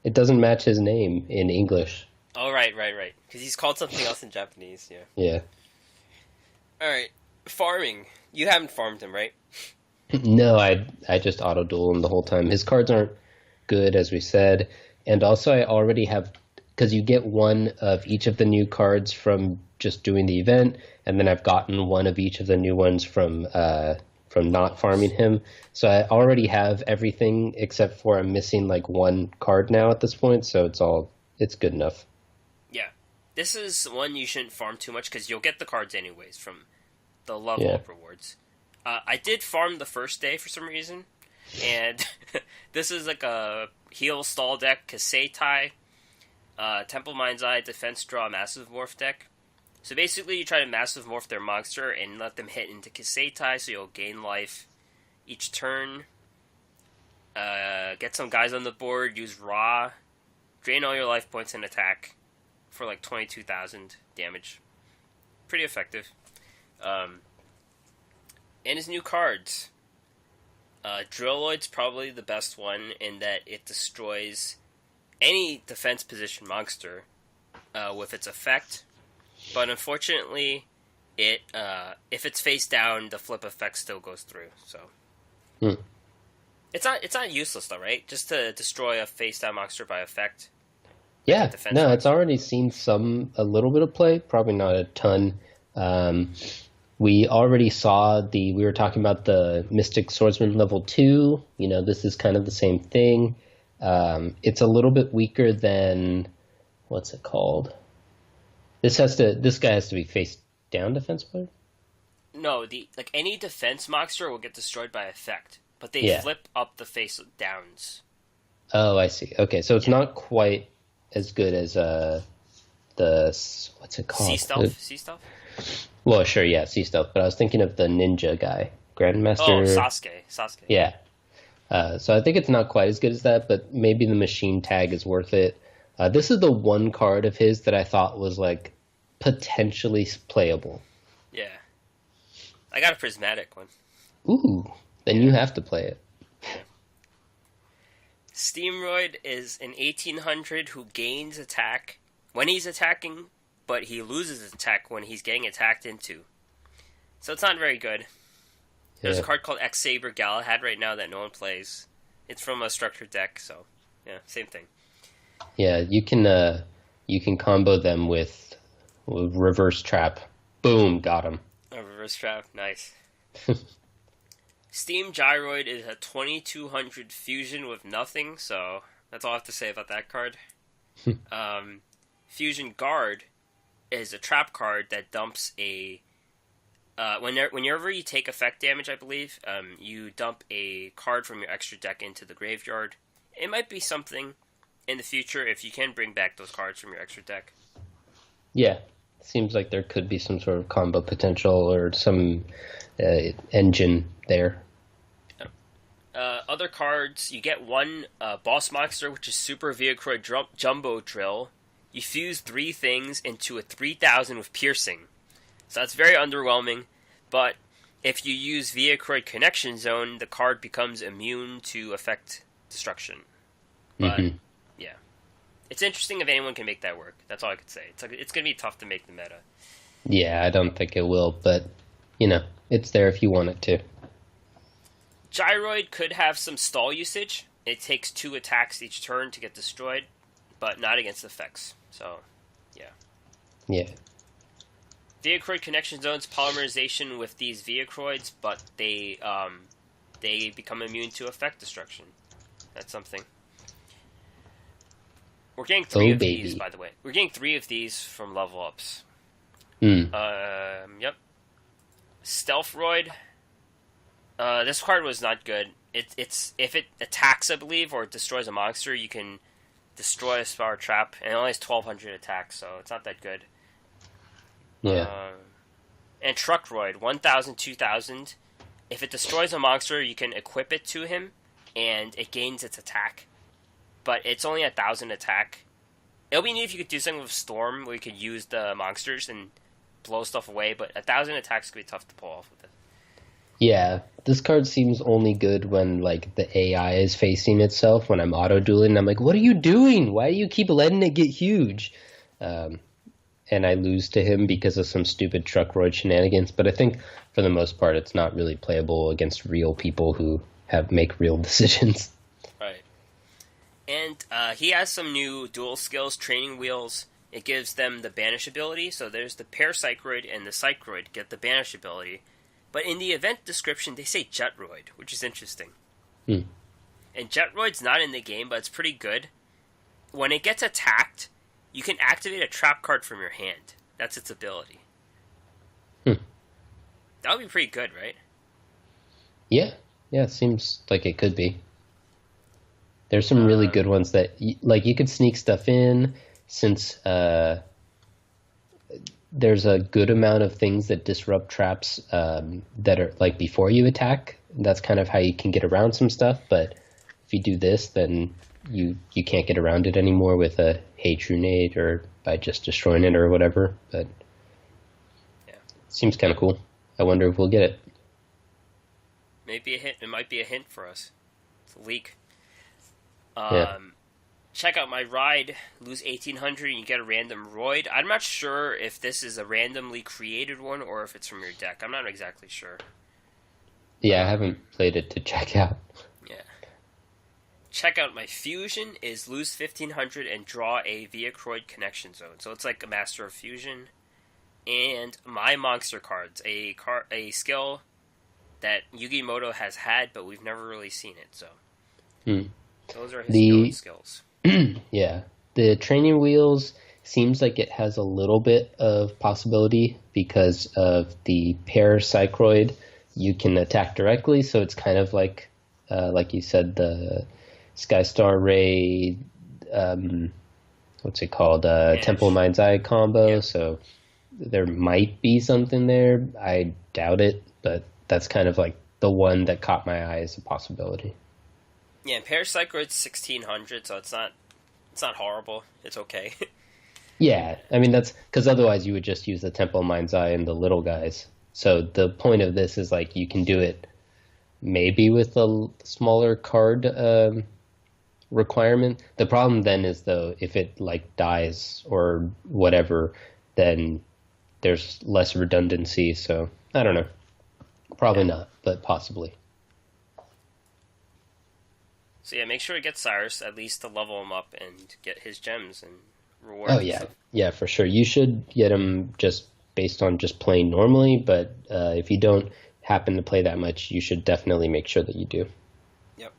It doesn't match his name in English. Oh, right. Because he's called something else in Japanese, yeah. Yeah. Alright, farming. You haven't farmed him, right? No, I just auto-duel him the whole time. His cards aren't good, as we said. And also I already have... Because you get one of each of the new cards from just doing the event, and then I've gotten one of each of the new ones from not farming him. So I already have everything except for I'm missing like one card now at this point, so it's good enough. Yeah. This is one you shouldn't farm too much because you'll get the cards anyways from the level up rewards. I did farm the first day for some reason, and this is like a heal stall deck, Kaseitai, Temple Mind's Eye, Defense Draw, Massive Morph deck. So basically you try to Massive Morph their monster and let them hit into Kaseitai so you'll gain life each turn. Get some guys on the board, use Raw, drain all your life points and attack for like 22,000 damage. Pretty effective. And his new cards. Drilloid's probably the best one in that it destroys any defense position monster with its effect. But unfortunately, if it's face down, the flip effect still goes through. So, It's not useless though, right? Just to destroy a face down monster by effect. Like a Yeah, defense no, it's monster. already seen a little bit of play, probably not a ton. Um, we already saw we were talking about the Mystic Swordsman level 2. You know, this is kind of the same thing. It's a little bit weaker than, what's it called? This guy has to be face down defense player? No, the like any defense monster will get destroyed by effect, but they Yeah. flip up the face downs. Oh, I see. Okay, so it's Yeah. not quite as good as what's it Sea called? stealth, sea stealth. Well, sure, yeah, sea stealth, but I was thinking of the ninja guy, Oh, Grandmaster. Sasuke. Yeah. So I think it's not quite as good as that, but maybe the machine tag is worth it. This is the one card of his that I thought was like potentially playable. Yeah, I got a prismatic one. Ooh, then you have to play it. Steamroid is an 1800 who gains attack when he's attacking, but he loses attack when he's getting attacked into. So it's not very good. There's a Yeah. card called X-Saber Galahad right now that no one plays. It's from a structured deck, so yeah, same thing. Yeah, you can combo them with reverse trap. Boom, got him. A reverse trap, nice. Steam Gyroid is a 2200 fusion with nothing, so that's all I have to say about that card. Fusion Guard is a trap card that dumps a. Whenever you take effect damage, I believe, you dump a card from your extra deck into the graveyard. It might be something in the future if you can bring back those cards from your extra deck. Yeah, seems like there could be some sort of combo potential or some engine there. Other cards, you get one boss monster, which is Super Viacroid Jumbo Drill. You fuse 3 things into a 3000 with piercing. So that's very underwhelming, but if you use Viacroid Connection Zone, the card becomes immune to effect destruction. But, yeah. It's interesting if anyone can make that work. That's all I could say. It's going to be tough to make the meta. Yeah, I don't think it will, but, you know, it's there if you want it to. Gyroid could have some stall usage. It takes 2 attacks each turn to get destroyed, but not against effects. So, yeah. Yeah. Viacroid Connection Zone's polymerization with these Viacroids, but they become immune to effect destruction. That's something. We're getting 3 of baby. these, by the way. We're getting 3 of these from level ups. Yep. Stealthroid. This card was not good. It's if it attacks, I believe, or destroys a monster, you can destroy a Spire Trap, and it only has 1200 attacks, so it's not that good. Yeah. And Truckroid, 1000, 2000. If it destroys a monster, you can equip it to him, and it gains its attack. But it's only 1000 attack. It'll be neat if you could do something with Storm, where you could use the monsters and blow stuff away, but 1000 attacks could be tough to pull off with it. Yeah, this card seems only good when, like, the AI is facing itself. When I'm auto-dueling, I'm like, what are you doing? Why do you keep letting it get huge? And I lose to him because of some stupid Truckroid shenanigans. But I think, for the most part, it's not really playable against real people who make real decisions. Right. And he has some new dual skills, training wheels. It gives them the Banish ability. So there's the Parapsychroid and the Psychroid get the Banish ability. But in the event description, they say Jetroid, which is interesting. And Jetroid's not in the game, but it's pretty good. When it gets attacked, you can activate a trap card from your hand. That's its ability. That would be pretty good, right? Yeah, it seems like it could be. There's some really good ones that, you could sneak stuff in, since there's a good amount of things that disrupt traps that are, like, before you attack. That's kind of how you can get around some stuff, but if you do this, then you can't get around it anymore with a Hate Grenade or by just destroying it or whatever, but yeah, it seems kind of cool. I wonder if we'll get it. Maybe a hint. It might be a hint for us. It's a leak. Yeah. Check out my ride. Lose 1800 and you get a random Roid. I'm not sure if this is a randomly created one or if it's from your deck. I'm not exactly sure. Yeah, I haven't played it to check out. Yeah. check out my fusion is lose 1500 and draw a Viacroid connection zone. So it's like a Master of Fusion. And my monster cards, a skill that Yugimoto has had, but we've never really seen it. So those are his skills. Yeah, the training wheels seems like it has a little bit of possibility because of the pair Psychroid. You can attack directly, so it's kind of like you said, the Skystar Ray, what's it called? Temple Mind's Eye combo. Yeah. So there might be something there. I doubt it, but that's kind of like the one that caught my eye as a possibility. Yeah, and pair Psychroid's 1600, so it's not horrible. It's okay. Yeah, I mean, that's because otherwise you would just use the Temple Mind's Eye and the little guys. So the point of this is like you can do it maybe with a smaller card requirement. The problem then is, though, if it like dies or whatever, then there's less redundancy. So I don't know. Probably not, but possibly. So yeah, make sure to get Syrus at least to level him up and get his gems and rewards. Oh yeah, yeah, for sure. You should get him just based on just playing normally, but if you don't happen to play that much, you should definitely make sure that you do. Yep.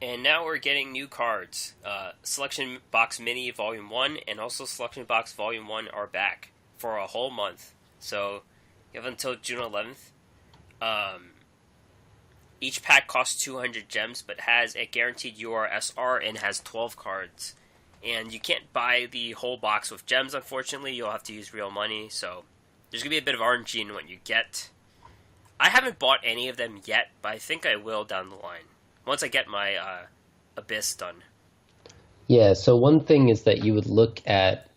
And now we're getting new cards. Selection Box Mini Volume 1 and also Selection Box Volume 1 are back for a whole month. So you have until June 11th. Each pack costs 200 gems, but has a guaranteed URSR and has 12 cards. And you can't buy the whole box with gems, unfortunately. You'll have to use real money, so there's going to be a bit of RNG in what you get. I haven't bought any of them yet, but I think I will down the line, once I get my Abyss done. Yeah, so one thing is that you would look at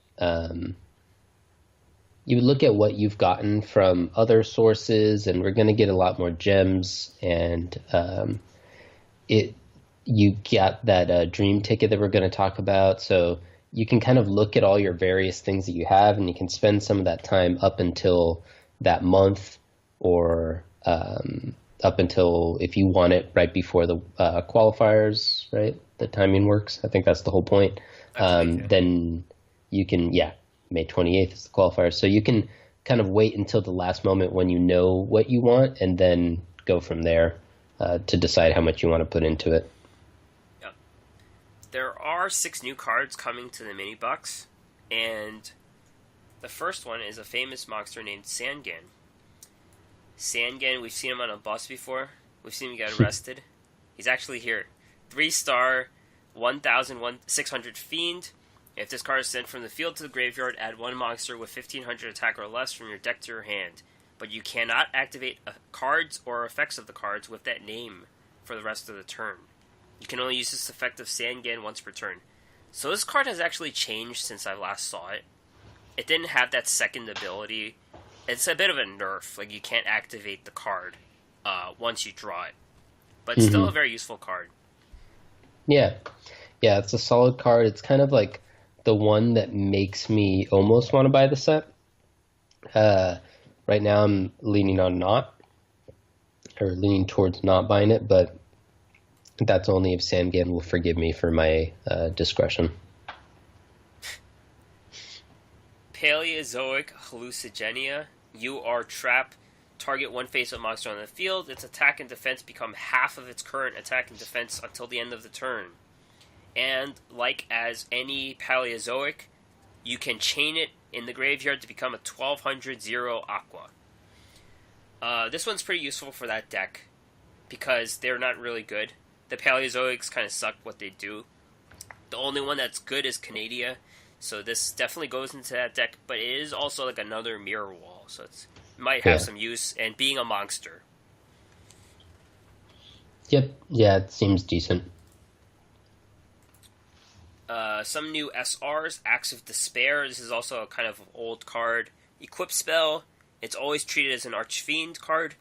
what you've gotten from other sources, and we're going to get a lot more gems, and you got that dream ticket that we're going to talk about, so you can kind of look at all your various things that you have, and you can spend some of that time up until that month, or up until if you want it right before the qualifiers, right? The timing works. I think that's the whole point. Then you can, May 28th is the qualifier. So you can kind of wait until the last moment when you know what you want, and then go from there to decide how much you want to put into it. Yep. There are 6 new cards coming to the mini box, and the first one is a famous monster named Sangan. Sangan, we've seen him on a bus before. We've seen him get arrested. He's actually here. 3-star, 1,600 Fiend. If this card is sent from the field to the graveyard, add 1 monster with 1,500 attack or less from your deck to your hand. But you cannot activate cards or effects of the cards with that name for the rest of the turn. You can only use this effect of Sangan once per turn. So this card has actually changed since I last saw it. It didn't have that second ability. It's a bit of a nerf. Like, you can't activate the card once you draw it. But it's still a very useful card. Yeah, it's a solid card. It's kind of like the one that makes me almost want to buy the set. Right now I'm leaning towards not buying it, but that's only if Sangan will forgive me for my discretion. Paleozoic Hallucigenia. You are trapped. Target one face-up monster on the field. Its attack and defense become half of its current attack and defense until the end of the turn. And, like as any Paleozoic, you can chain it in the graveyard to become a 1200 Zero Aqua. This one's pretty useful for that deck, because they're not really good. The Paleozoics kind of suck what they do. The only one that's good is Canadia, so this definitely goes into that deck, but it is also like another mirror wall, so it might have some use, and being a monster. Yep, yeah, it seems decent. Some new SRs, Acts of Despair. This is also a kind of old card. Equip spell. It's always treated as an Archfiend card.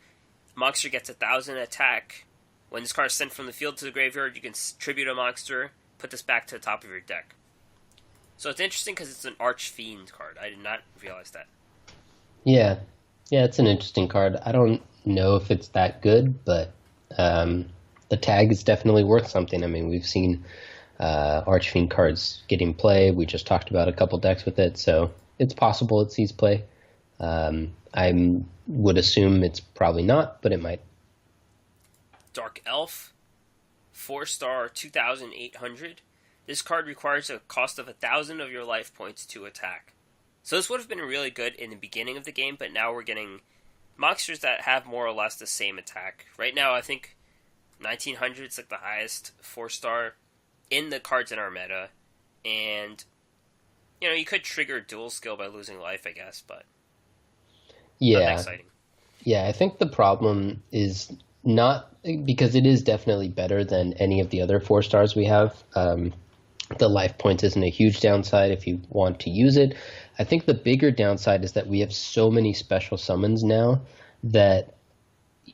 Monster gets 1,000 attack. When this card is sent from the field to the graveyard, you can tribute a monster, put this back to the top of your deck. So it's interesting because it's an Archfiend card. I did not realize that. Yeah, it's an interesting card. I don't know if it's that good, but the tag is definitely worth something. I mean, we've seen Archfiend cards getting play. We just talked about a couple decks with it, so it's possible it sees play. I would assume it's probably not, but it might. Dark Elf, 4-star, 2,800. This card requires a cost of 1,000 of your life points to attack. So this would have been really good in the beginning of the game, but now we're getting monsters that have more or less the same attack. Right now, I think 1,900 is like the highest 4-star in the cards in our meta, and you could trigger dual skill by losing life, I guess, but not that exciting. Yeah, I think the problem is not because it is definitely better than any of the other 4-stars we have. The life points isn't a huge downside if you want to use it. I think the bigger downside is that we have so many special summons now that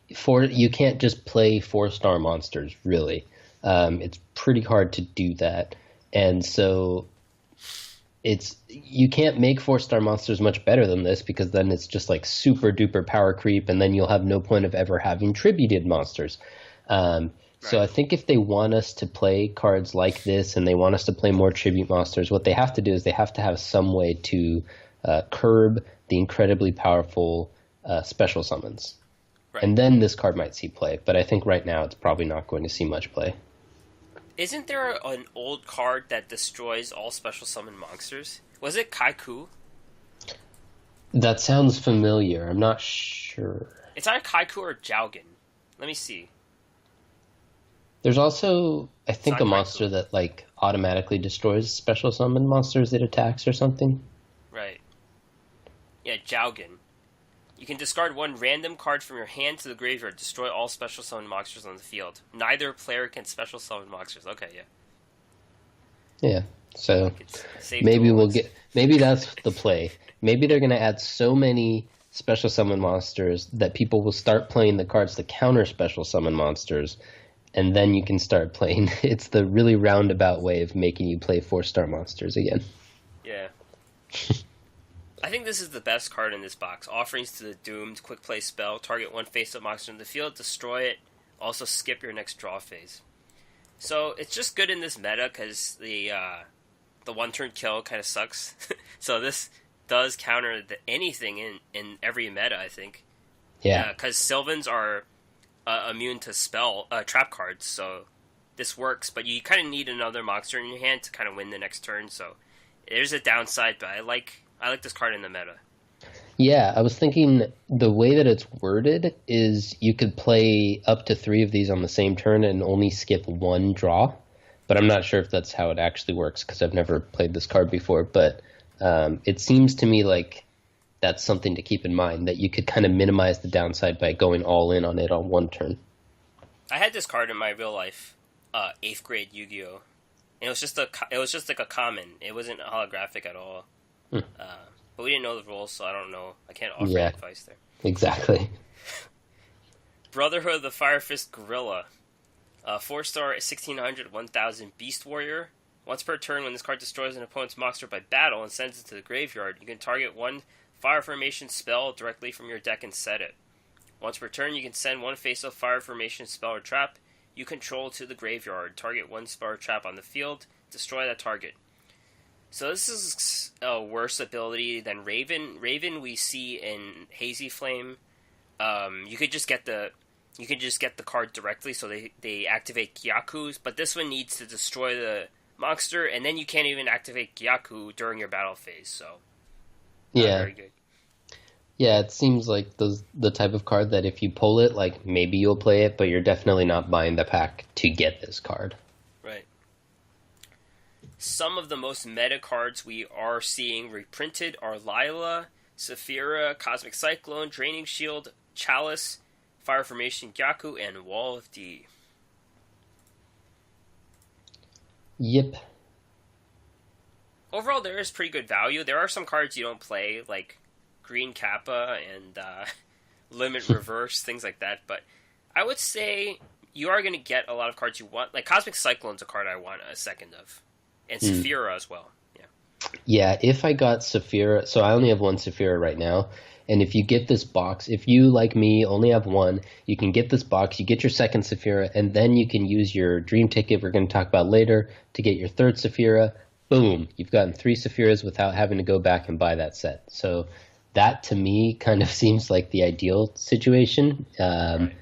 you can't just play 4-star monsters, really. It's pretty hard to do that. And so you can't make 4-star monsters much better than this, because then it's just like super duper power creep, and then you'll have no point of ever having tributed monsters. So I think if they want us to play cards like this and they want us to play more tribute monsters, what they have to do is they have to have some way to curb the incredibly powerful special summons. Right. And then this card might see play, but I think right now it's probably not going to see much play. Isn't there an old card that destroys all special summon monsters? Was it Kaiku? That sounds familiar. I'm not sure. It's either Kaiku or Jaugen. Let me see. There's also, I think, a monster that like automatically destroys special summon monsters it attacks or something. Right. Yeah, Jaugen. You can discard one random card from your hand to the graveyard. Destroy all special summon monsters on the field. Neither player can special summon monsters. Okay, yeah. Yeah. So maybe that's the play. Maybe they're going to add so many special summon monsters that people will start playing the cards to counter special summon monsters, and then you can start playing. It's the really roundabout way of making you play 4-star monsters again. Yeah. I think this is the best card in this box. Offerings to the Doomed, quick play spell, target one face-up monster in the field, destroy it, also skip your next draw phase. So it's just good in this meta because the one-turn kill kind of sucks. So this does counter anything in every meta, I think. Yeah. Because Sylvans are immune to spell trap cards, so this works, but you kind of need another monster in your hand to kind of win the next turn, so there's a downside, but I like this card in the meta. Yeah, I was thinking the way that it's worded is you could play up to 3 of these on the same turn and only skip 1 draw, but I'm not sure if that's how it actually works because I've never played this card before, but it seems to me like that's something to keep in mind, that you could kind of minimize the downside by going all in on it on 1 turn. I had this card in my real life, 8th grade Yu-Gi-Oh! And it was just like a common. It wasn't holographic at all. But we didn't know the rules, so I don't know. I can't offer any advice there. Exactly. Brotherhood of the Fire Fist Gorilla. 4-star, 1,600, 1,000 Beast Warrior. Once per turn, when this card destroys an opponent's monster by battle and sends it to the graveyard, you can target one Fire Formation spell directly from your deck and set it. Once per turn, you can send one face-up Fire Formation spell or trap you control to the graveyard. Target one spell or trap on the field. Destroy that target. So this is a worse ability than Raven. Raven we see in Hazy Flame. You could just get the card directly, so they activate Gyakus. But this one needs to destroy the monster, and then you can't even activate Gyaku during your battle phase. So very good. Yeah, it seems like the type of card that if you pull it, like maybe you'll play it, but you're definitely not buying the pack to get this card. Right. Some of the most meta cards we are seeing reprinted are Lila, Saphira, Cosmic Cyclone, Draining Shield, Chalice, Fire Formation Gyaku, and Wall of D. Yep. Overall, there is pretty good value. There are some cards you don't play, like Green Kappa and Limit Reverse, things like that, but I would say you are going to get a lot of cards you want. Like Cosmic Cyclone's a card I want a second of. And Saphira as well. Yeah. Yeah, if I got Saphira, so I only have 1 Saphira right now. And if you get this box, if you, like me, only have one, you can get this box, you get your second Saphira, and then you can use your dream ticket we're going to talk about later to get your third Saphira. Boom, you've gotten 3 Saphiras without having to go back and buy that set. So that, to me, kind of seems like the ideal situation. Right.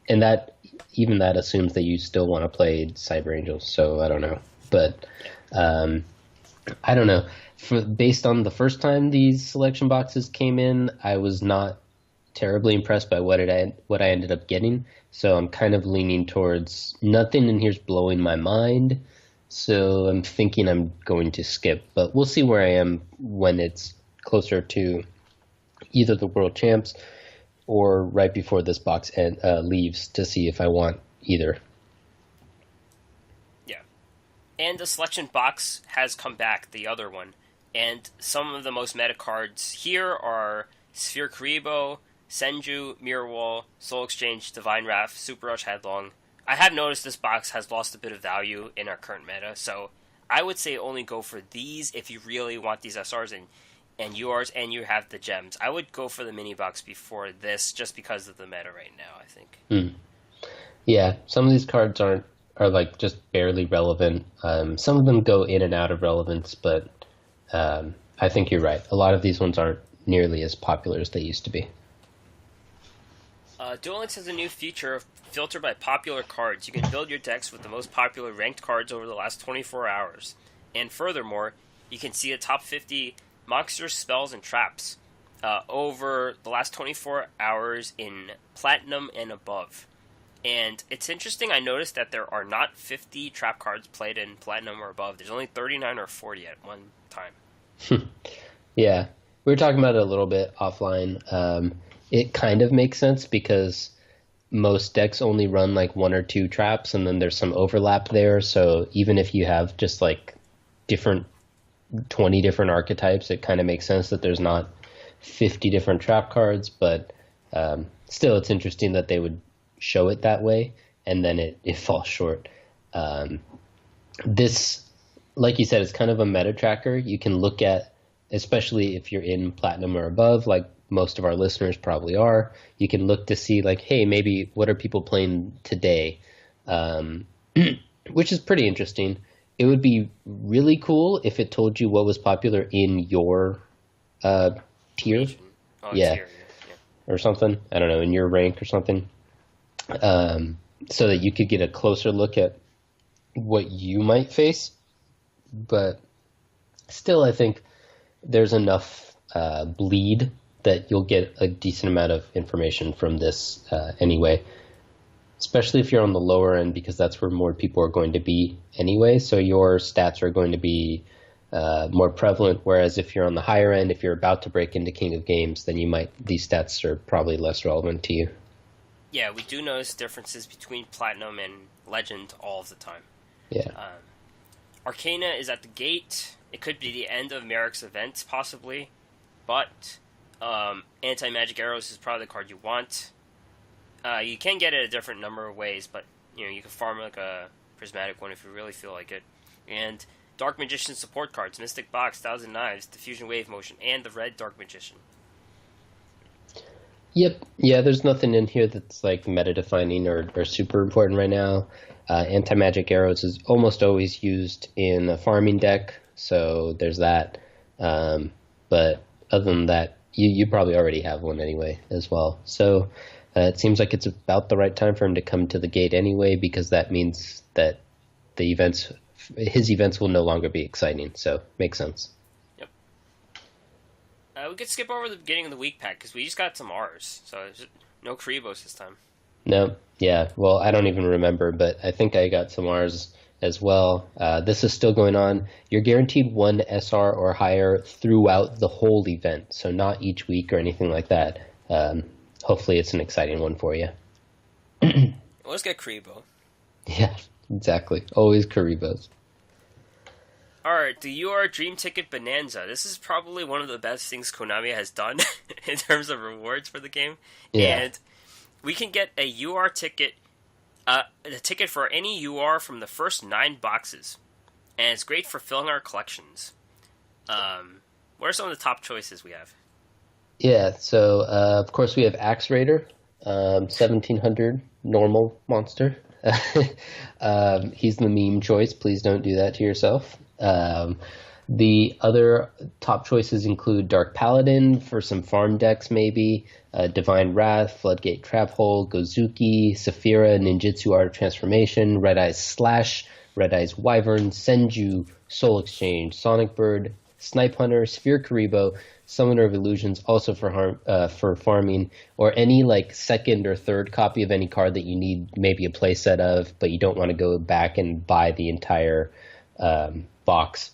And that, even that assumes that you still want to play Cyber Angels, so I don't know. But I don't know. Based on the first time these selection boxes came in, I was not terribly impressed by what I ended up getting. So I'm kind of leaning towards nothing in here's blowing my mind. So I'm thinking I'm going to skip, but we'll see where I am when it's closer to either the World Champs or right before this box leaves to see if I want either. Yeah. And the selection box has come back, the other one. And some of the most meta cards here are Sphere Karibo, Senju, Mirror Wall, Soul Exchange, Divine Wrath, Super Rush Headlong. I have noticed this box has lost a bit of value in our current meta, so I would say only go for these if you really want these SRs and URs and you have the gems. I would go for the mini box before this just because of the meta right now, I think. Yeah, some of these cards are like just barely relevant. Some of them go in and out of relevance, but I think you're right. A lot of these ones aren't nearly as popular as they used to be. Duel Links has a new feature of filter by popular cards. You can build your decks with the most popular ranked cards over the last 24 hours. And furthermore, you can see the top 50 monsters, spells, and traps over the last 24 hours in Platinum and above. And it's interesting, I noticed that there are not 50 trap cards played in Platinum or above. There's only 39 or 40 at one time. Yeah, we were talking about it a little bit offline. It kind of makes sense because most decks only run like 1 or 2 traps, and then there's some overlap there. So even if you have just like 20 different archetypes, it kind of makes sense that there's not 50 different trap cards. But still, it's interesting that they would show it that way, and then it falls short. This, like you said, is kind of a meta tracker. You can look at, especially if you're in Platinum or above, like most of our listeners probably are, you can look to see like, hey, maybe what are people playing today? Which is pretty interesting. It would be really cool if it told you what was popular in your tier. Oh, Yeah. Tier, yeah. Or something. I don't know, in your rank or something. So that you could get a closer look at what you might face. But still, I think there's enough bleed that you'll get a decent amount of information from this anyway, especially if you're on the lower end, because that's where more people are going to be anyway. So your stats are going to be more prevalent, whereas if you're on the higher end, if you're about to break into King of Games, then these stats are probably less relevant to you. Yeah, we do notice differences between Platinum and Legend all of the time. Yeah. Arkana is at the gate. It could be the end of Merrick's event, possibly, but Anti-Magic Arrows is probably the card you want. You can get it a different number of ways, but you can farm like a Prismatic one if you really feel like it. And Dark Magician support cards, Mystic Box, Thousand Knives, Diffusion Wave Motion, and the red Dark Magician. Yep. Yeah, there's nothing in here that's like meta-defining or super important right now. Anti-Magic Arrows is almost always used in a farming deck, so there's that. But other than that, you probably already have one anyway as well. So it seems like it's about the right time for him to come to the gate anyway, because that means that his events will no longer be exciting. So makes sense. Yep. We could skip over the beginning of the week pack because we just got some R's, so no Karibos this time. No, yeah. Well, I don't even remember, but I think I got some R's as well. This is still going on. You're guaranteed 1 SR or higher throughout the whole event, so not each week or anything like that. Hopefully it's an exciting one for you. Let's get Karibo. Yeah, exactly. Always Karibos. Alright, the UR Dream Ticket Bonanza. This is probably one of the best things Konami has done in terms of rewards for the game. Yeah. And we can get a UR ticket, a ticket for any UR from the first 9 boxes. And it's great for filling our collections. What are some of the top choices we have? Yeah, so of course we have Axe Raider, 1700 normal monster. He's the meme choice. Please don't do that to yourself. The other top choices include Dark Paladin for some farm decks, maybe, Divine Wrath, Floodgate Trap Hole, Gozuki, Saphira, Ninjutsu Art of Transformation, Red Eyes Slash, Red Eyes Wyvern, Senju, Soul Exchange, Sonic Bird, Snipe Hunter, Sphere Karibo, Summoner of Illusions, also for farming, or any like second or third copy of any card that you need maybe a playset of, but you don't want to go back and buy the entire box.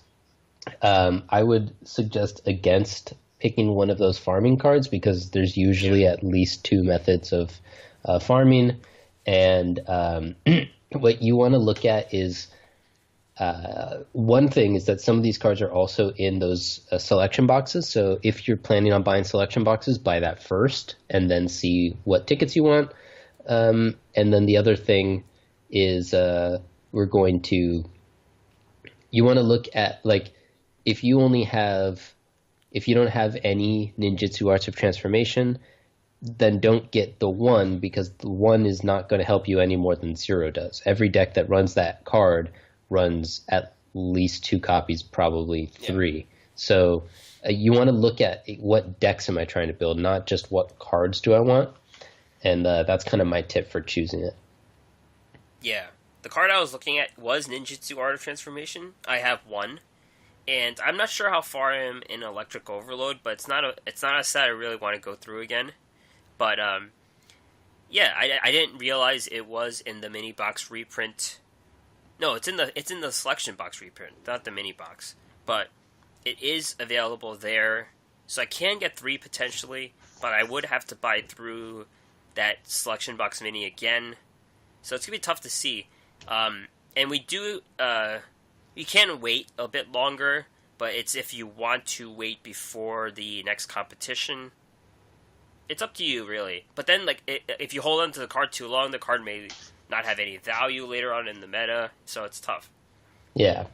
I would suggest against picking one of those farming cards because there's usually at least two methods of farming, and what you want to look at is one thing is that some of these cards are also in those selection boxes. So if you're planning on buying selection boxes, buy that first and then see what tickets you want. And then the other thing is we're going to you want to look at like if you don't have any ninjutsu arts of transformation, then don't get the one because the one is not going to help you any more than zero does. Every deck that runs that card runs at least two copies, probably three. Yeah. So you want to look at what decks am I trying to build, not just what cards do I want. And that's kind of my tip for choosing it. Yeah. The card I was looking at was Ninjutsu Art of Transformation. I have one. And I'm not sure how far I am in Electric Overload, but it's not a set I really want to go through again. But yeah, I didn't realize it was in the mini box reprint. No, it's in the selection box reprint, not the mini box. But it is available there, so I can get 3 potentially, but I would have to buy through that selection box mini again. So it's gonna be tough to see. And we do you can wait a bit longer, but it's if you want to wait before the next competition. It's up to you, really. But then, like, if you hold on to the card too long, the card may not have any value later on in the meta, so it's tough. Yeah.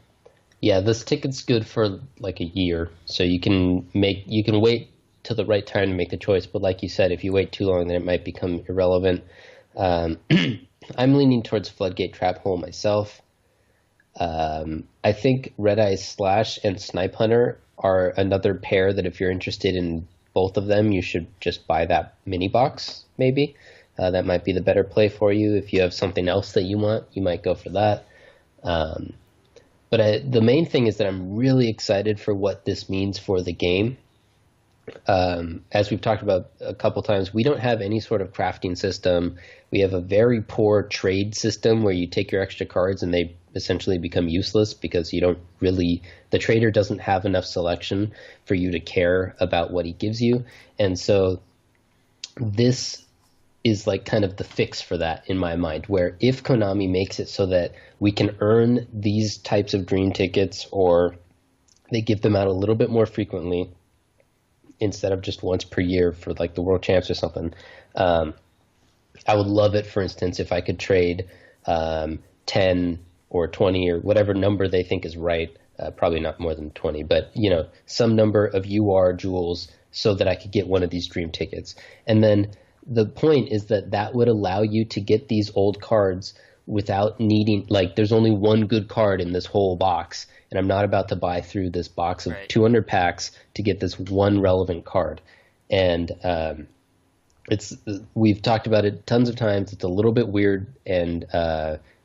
Yeah, this ticket's good for, like, a year, so you can wait till the right time to make the choice, but like you said, if you wait too long, then it might become irrelevant. I'm leaning towards Floodgate Trap Hole myself. I think Red Eyes Slash and Snipe Hunter are another pair that if you're interested in both of them, you should just buy that mini box, maybe. That might be the better play for you. If you have something else that you want, you might go for that. But the main thing is that I'm really excited for what this means for the game. As we've talked about a couple times, we don't have any sort of crafting system. We have a very poor trade system where you take your extra cards and they essentially become useless because the trader doesn't have enough selection for you to care about what he gives you. And so this is like kind of the fix for that in my mind, where if Konami makes it so that we can earn these types of dream tickets or they give them out a little bit more frequently instead of just once per year for like the World Champs or something, I would love it, for instance, if I could trade 10 or 20 or whatever number they think is right, probably not more than 20, but some number of UR jewels so that I could get one of these dream tickets. And then the point is that would allow you to get these old cards without needing, like, there's only one good card in this whole box, and I'm not about to buy through this box of 200 packs to get this one relevant card. And we've talked about it tons of times. It's a little bit weird and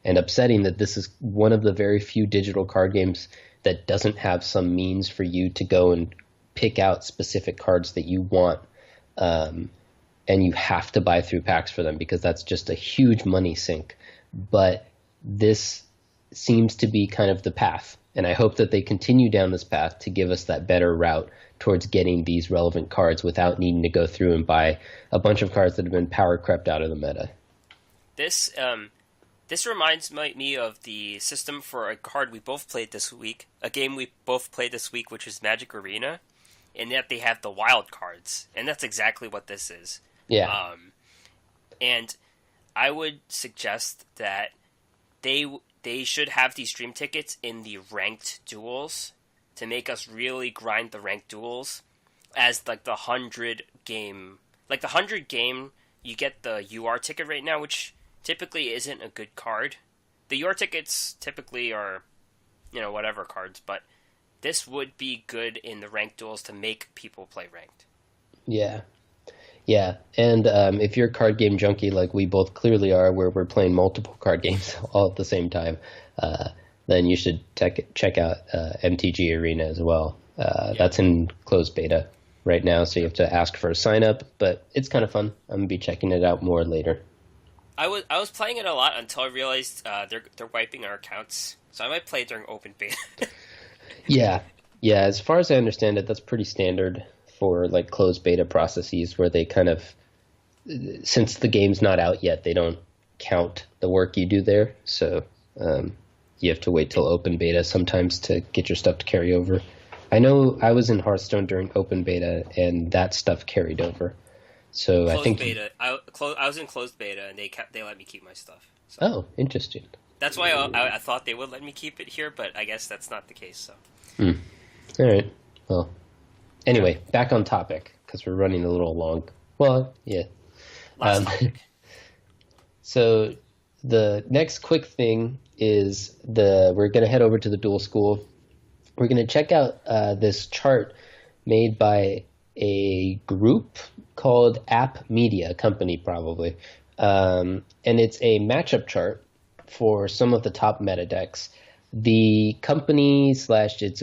upsetting that this is one of the very few digital card games that doesn't have some means for you to go and pick out specific cards that you want, and you have to buy through packs for them because that's just a huge money sink. But this seems to be kind of the path, and I hope that they continue down this path to give us that better route towards getting these relevant cards without needing to go through and buy a bunch of cards that have been power crept out of the meta. This reminds me of the system for a card we both played this week, a game we both played this week, which is Magic Arena, and that they have the wild cards, and that's exactly what this is. Yeah. And I would suggest that they should have these stream tickets in the ranked duels to make us really grind the ranked duels. as like the 100 game, you get the UR ticket right now, which typically isn't a good card. The UR tickets typically are, whatever cards, but this would be good in the ranked duels to make people play ranked. Yeah. Yeah, and if you're a card game junkie like we both clearly are, where we're playing multiple card games all at the same time, then you should check out MTG Arena as well. That's in closed beta right now, so you have to ask for a sign up, but it's kind of fun. I'm gonna be checking it out more later. I was playing it a lot until I realized they're wiping our accounts, so I might play it during open beta. Yeah, yeah. As far as I understand it, that's pretty standard for like closed beta processes, where they kind of, since the game's not out yet, they don't count the work you do there. So you have to wait till open beta sometimes to get your stuff to carry over. I know I was in Hearthstone during open beta, and that stuff carried over. So Closed I think beta. I was in closed beta, and they let me keep my stuff. So. Oh, interesting. That's why I thought they would let me keep it here, but I guess that's not the case. So. All right. Well. Anyway, back on topic, because we're running a little long. Well, yeah. Last topic. So the next quick thing is we're going to head over to the Duel School. We're going to check out this chart made by a group called App Media, company probably. And it's a matchup chart for some of the top meta decks. The company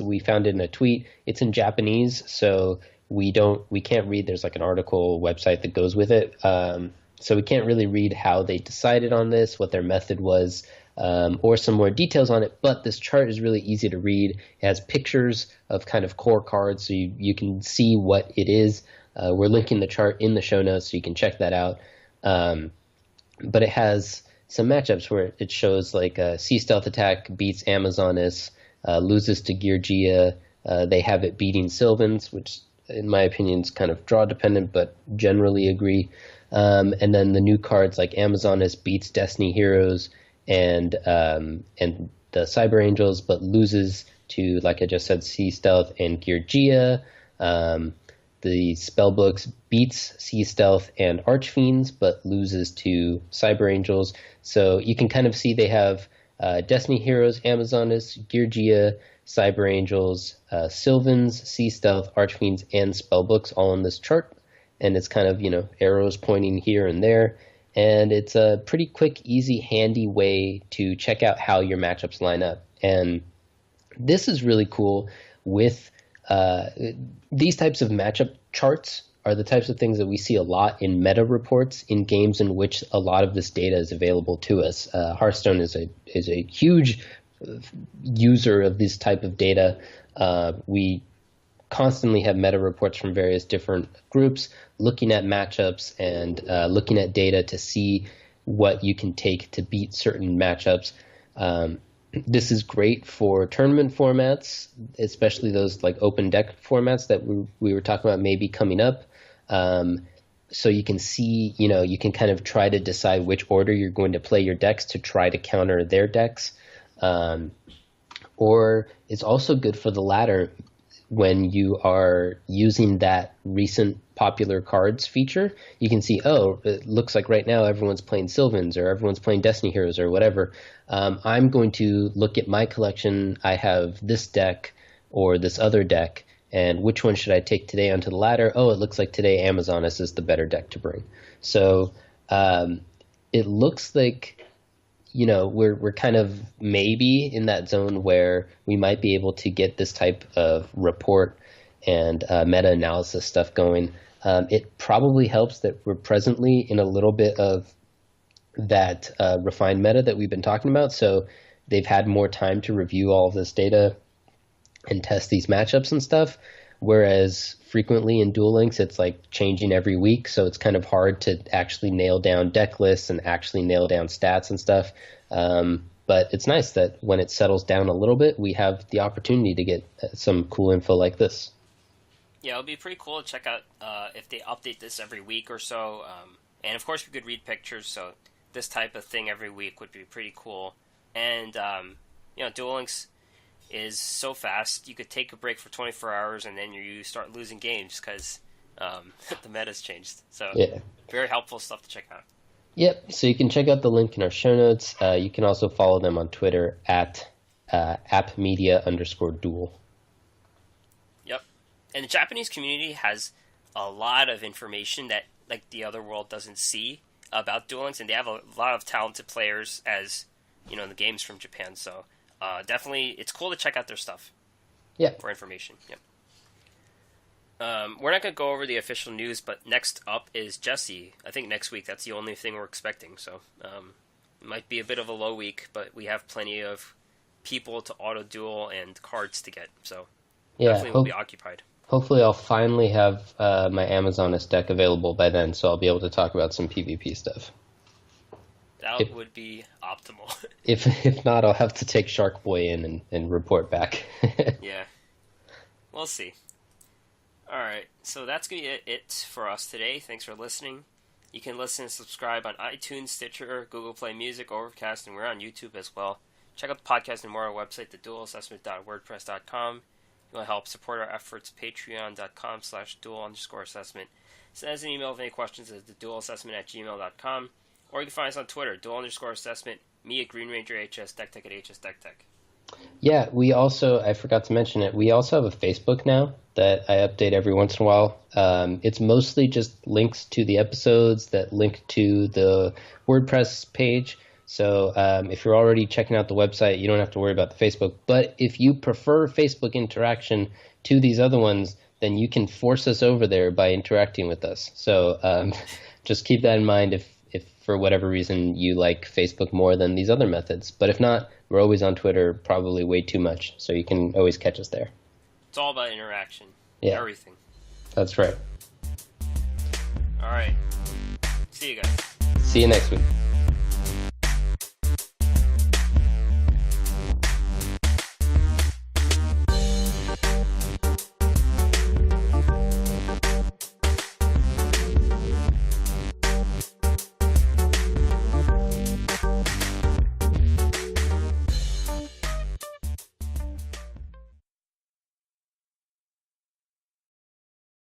we found it in a tweet. It's in Japanese, so we can't read. There's like an article website that goes with it, so we can't really read how they decided on this, what their method was, or some more details on it. But this chart is really easy to read. It has pictures of kind of core cards, so you can see what it is. We're linking the chart in the show notes, so you can check that out. But it has some matchups where it shows like Sea Stealth Attack beats Amazonas, loses to yugioh. They have it beating Sylvans, which in my opinion is kind of draw dependent, but generally agree. And then the new cards like Amazonas beats Destiny Heroes and the Cyber Angels, but loses to, like I just said, Sea Stealth and yugioh. The Spellbooks beats Sea Stealth and Archfiends, but loses to Cyber Angels. So you can kind of see they have Destiny Heroes, Amazonas, yugioh, Cyber Angels, Sylvans, Sea Stealth, Archfiends, and Spellbooks all on this chart. And it's kind of, arrows pointing here and there. And it's a pretty quick, easy, handy way to check out how your matchups line up. And this is really cool with these types of matchup charts are the types of things that we see a lot in meta reports in games in which a lot of this data is available to us. Hearthstone is a huge user of this type of data. We constantly have meta reports from various different groups looking at matchups and looking at data to see what you can take to beat certain matchups. This is great for tournament formats, especially those like open deck formats that we were talking about maybe coming up. So you can see, you can kind of try to decide which order you're going to play your decks to try to counter their decks. Or it's also good for the latter when you are using that recent popular cards feature. You can see, it looks like right now everyone's playing Sylvans or everyone's playing Destiny Heroes or whatever. I'm going to look at my collection. I have this deck or this other deck, and which one should I take today onto the ladder? Oh, it looks like today Amazonas is the better deck to bring. So it looks like we're kind of maybe in that zone where we might be able to get this type of report and meta-analysis stuff going. It probably helps that we're presently in a little bit of that refined meta that we've been talking about. So they've had more time to review all of this data and test these matchups and stuff. Whereas frequently in Duel Links, it's like changing every week. So it's kind of hard to actually nail down deck lists and actually nail down stats and stuff. But it's nice that when it settles down a little bit, we have the opportunity to get some cool info like this. Yeah, it'll be pretty cool to check out if they update this every week or so. And of course, we could read pictures, so this type of thing every week would be pretty cool. And, Duel Links, is so fast. You could take a break for 24 hours and then you start losing games because the meta's changed. So very helpful stuff to check out. Yep. So you can check out the link in our show notes. You can also follow them on Twitter at appmedia_duel. Yep. And the Japanese community has a lot of information that like the other world doesn't see about duelings, and they have a lot of talented players as in the games from Japan. So definitely, it's cool to check out their stuff. Yeah. For information. Yep. We're not going to go over the official news, but next up is Jesse. I think next week, that's the only thing we're expecting. So it might be a bit of a low week, but we have plenty of people to auto-duel and cards to get. So definitely we'll be occupied. Hopefully I'll finally have my Amazoness deck available by then, so I'll be able to talk about some PvP stuff. That would be optimal. If not, I'll have to take Shark Boy in and report back. Yeah. We'll see. Alright, so that's going to be it for us today. Thanks for listening. You can listen and subscribe on iTunes, Stitcher, Google Play Music, Overcast, and we're on YouTube as well. Check out the podcast and more on our website, theduelassessment.wordpress.com. You want to help support our efforts, patreon.com/duel_assessment. Send us an email with any questions at theduelassessment@gmail.com. Or you can find us on Twitter, duel_assessment, me at Green Ranger HS, DeckTech at HS DeckTech. Yeah, we also, I forgot to mention it, we also have a Facebook now that I update every once in a while. It's mostly just links to the episodes that link to the WordPress page. So if you're already checking out the website, you don't have to worry about the Facebook. But if you prefer Facebook interaction to these other ones, then you can force us over there by interacting with us. So just keep that in mind if for whatever reason you like Facebook more than these other methods. But if not, we're always on Twitter, probably way too much. So you can always catch us there. It's all about interaction. Yeah. Everything. That's right. All right. See you guys. See you next week.